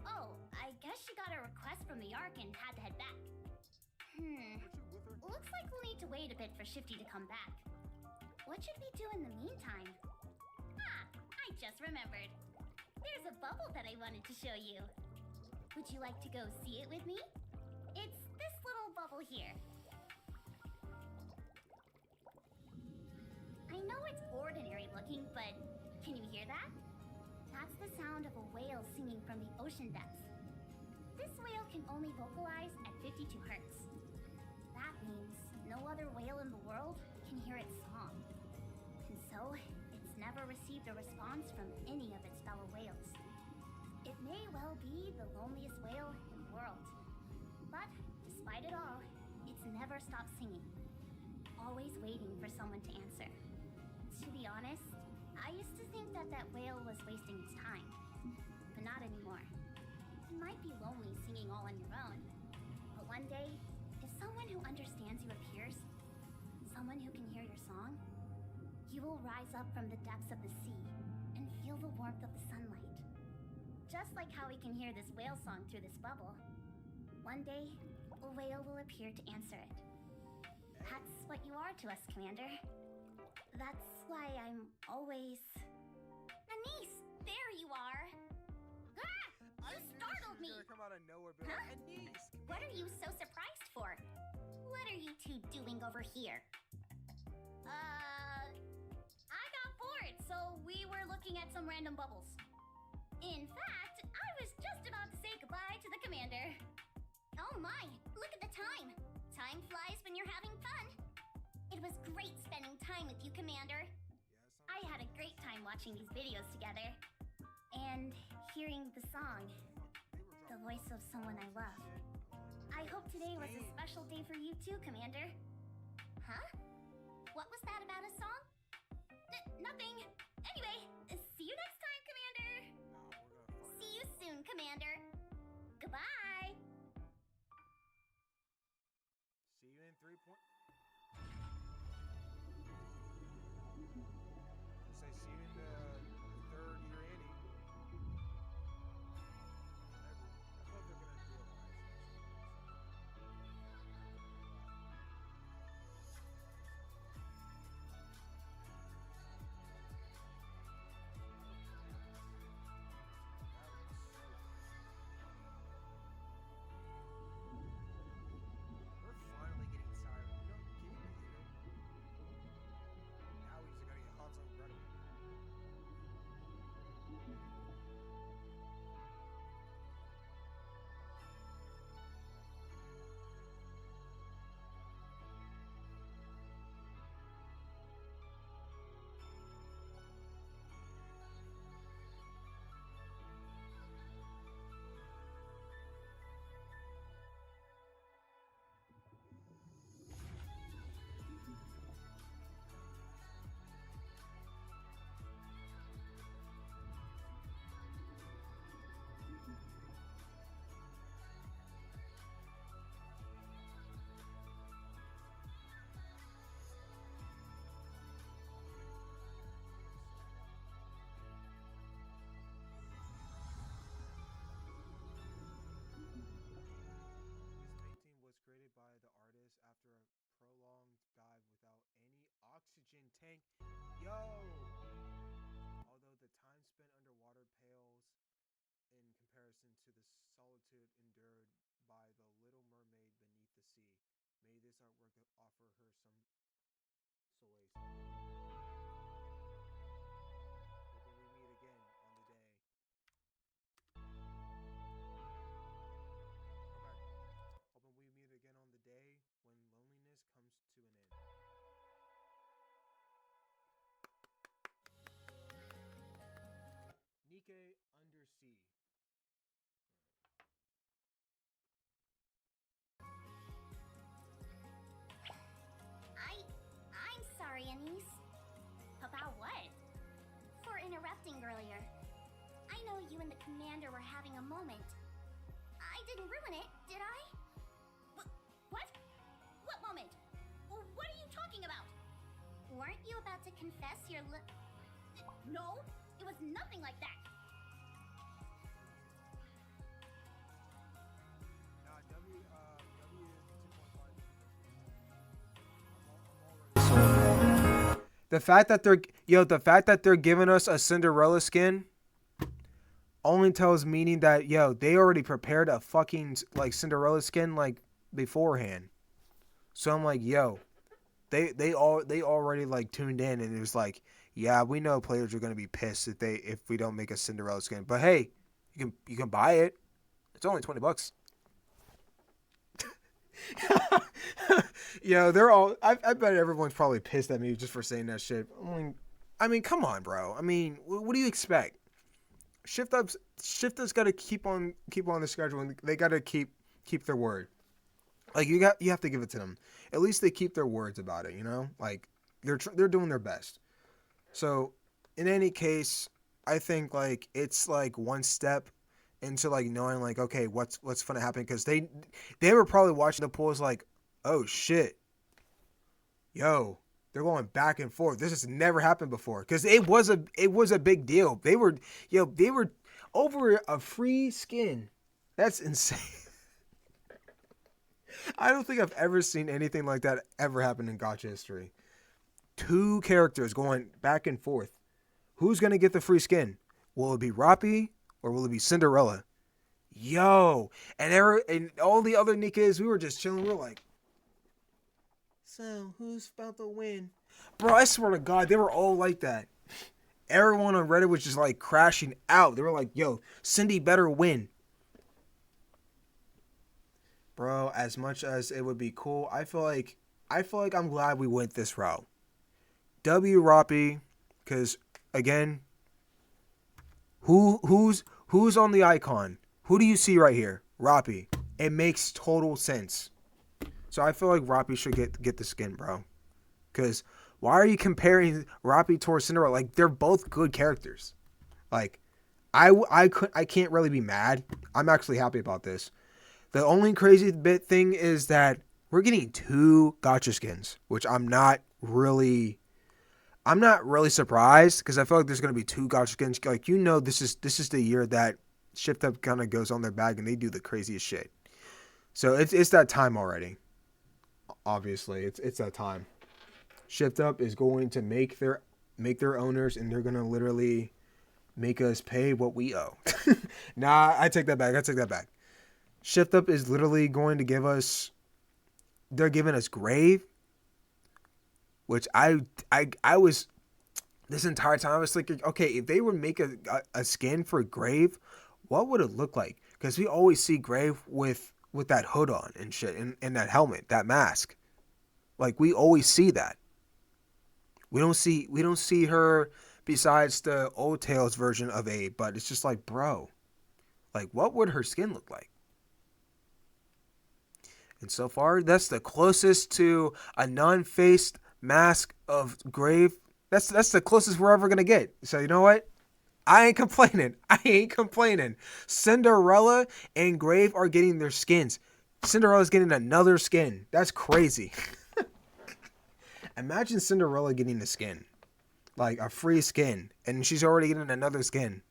Oh, I guess she got a request from the Ark and had to head back. Looks like we'll need to wait a bit for Shifty to come back. What should we do in the meantime? Ah, I just remembered. There's a bubble that I wanted to show you. Would you like to go see it with me? It's this little bubble here. I know it's ordinary looking, but can you hear that? That's the sound of a whale singing from the ocean depths. This whale can only vocalize at 52 hertz. That means no other whale in the world can hear its song. And so, it's never received a response from any of its fellow whales. It may well be the loneliest whale in the world. But despite it all, it's never stopped singing, always waiting for someone to answer. To be honest, I used to think that whale was wasting its time, but not anymore. You might be lonely singing all on your own, but one day, if someone who understands you appears, someone who can hear your song, you will rise up from the depths of the sea and feel the warmth of the sunlight. Just like how we can hear this whale song through this bubble. One day, a whale will appear to answer it. That's what you are to us, Commander. That's why I'm always... Anise, there you are! Ah! You startled me! Come out of nowhere, but huh? Anise, what are you so surprised for? What are you two doing over here? I got bored, so we were looking at some random bubbles. In fact, I was just about to say goodbye to the Commander. Oh my, look at the time. Time flies when you're having fun. It was great spending time with you, Commander. I had a great time watching these videos together. And hearing the song. The voice of someone I love. I hope today was a special day for you too, Commander. Huh? What was that about a song? Nothing. Anyway, see you next time, Commander. See you soon, Commander. Goodbye. Yo! Although the time spent underwater pales in comparison to the solitude endured by the little mermaid beneath the sea, may this artwork offer her some solace. Hoping we meet again on the day. Hoping we meet again on the day when loneliness comes to an end. Nikke Undersea. I'm sorry, Anise. About what? For interrupting earlier. I know you and the commander were having a moment. I didn't ruin it, did I? What? What moment? What are you talking about? Weren't you about to confess your No, it was nothing like that. The fact that they're giving us a Cinderella skin only tells meaning that they already prepared a fucking like Cinderella skin like beforehand. So I'm like, they already like tuned in, and it was like, yeah, we know players are gonna be pissed if we don't make a Cinderella skin. But hey, you can buy it. It's only $20. They're all. I bet everyone's probably pissed at me just for saying that shit. I mean, come on, bro. I mean, what do you expect? Shift Up's got to keep on the schedule, and they got to keep their word. Like you have to give it to them. At least they keep their words about it. Like they're doing their best. So, in any case, I think like it's like one step into like knowing like, okay, what's gonna happen, because they were probably watching the polls like, oh shit, they're going back and forth. This has never happened before, because it was a big deal. They were over a free skin. That's insane. I don't think I've ever seen anything like that ever happen in gacha history. 2 characters going back and forth. Who's gonna get the free skin? Will it be Rappi or will it be Cinderella? And all the other Nikkes, we were just chilling. We were like, so who's about to win? Bro, I swear to God, they were all like that. Everyone on Reddit was just like crashing out. They were like, Cindy better win. Bro, as much as it would be cool, I feel like I'm glad we went this route. W Rappi, because again, who's on the icon? Who do you see right here? Rappi. It makes total sense. So I feel like Rappi should get the skin, bro. Because why are you comparing Rappi towards Cinderella? Like, they're both good characters. Like, I can't really be mad. I'm actually happy about this. The only crazy thing is that we're getting 2 gacha skins, which I'm not really surprised, because I feel like there's gonna be 2 gacha skins. Like, this is the year that Shift Up kind of goes on their bag and they do the craziest shit. So it's that time already. Obviously, it's that time. Shift Up is going to make their owners, and they're gonna literally make us pay what we owe. Nah, I take that back. Shift Up is literally going to give us. They're giving us Grave, which I was this entire time I was thinking, okay, if they would make a skin for Grave, what would it look like? Because we always see Grave with that hood on and shit, and that helmet, that mask. Like, we always see that. We don't see her besides the old Tales version of Abe, but it's just like, bro, like, what would her skin look like? And so far, that's the closest to a non-faced mask of Grave. That's the closest we're ever gonna get. So you know what? I ain't complaining. Cinderella and Grave are getting their skins. Cinderella's getting another skin. That's crazy. Imagine Cinderella getting a skin. Like a free skin. And she's already getting another skin.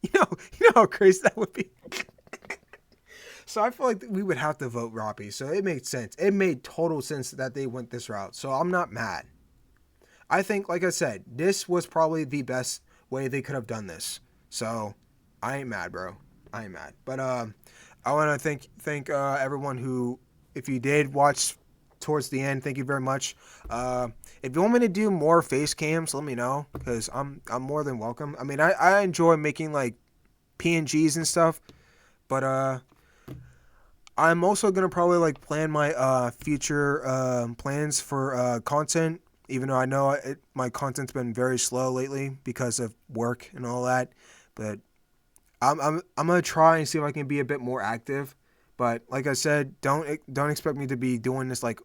You know how crazy that would be? So I feel like we would have to vote Rappi. So it made sense. It made total sense that they went this route. So I'm not mad. I think, like I said, this was probably the best way they could have done this. So, I ain't mad, bro. I ain't mad. But I want to thank everyone who, if you did watch towards the end, thank you very much. If you want me to do more face cams, let me know, because I'm more than welcome. I mean, I enjoy making like PNGs and stuff, but I'm also gonna probably like plan my future plans for content. Even though I know my content's been very slow lately because of work and all that, but I'm gonna try and see if I can be a bit more active. But like I said, don't expect me to be doing this like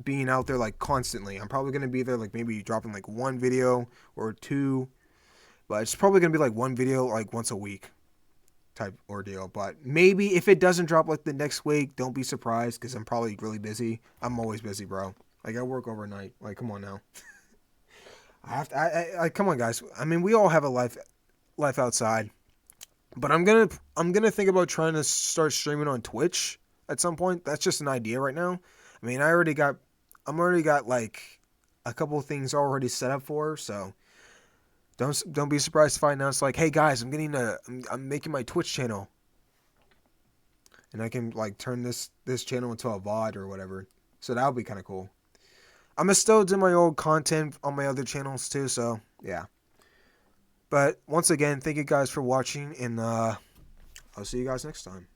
being out there like constantly. I'm probably gonna be there like maybe dropping like one video or two, but it's probably gonna be like one video like once a week type ordeal. But maybe if it doesn't drop like the next week, don't be surprised, because I'm probably really busy. I'm always busy, bro. Like, I work overnight. Like, come on now. I come on, guys. I mean, we all have a life outside. But I'm gonna think about trying to start streaming on Twitch at some point. That's just an idea right now. I mean, I'm already got like a couple of things already set up for her, so don't be surprised if I announce like, hey guys, I'm making my Twitch channel, and I can like turn this channel into a VOD or whatever. So that would be kind of cool. I'm gonna still do my old content on my other channels too, so yeah. But once again, thank you guys for watching, and I'll see you guys next time.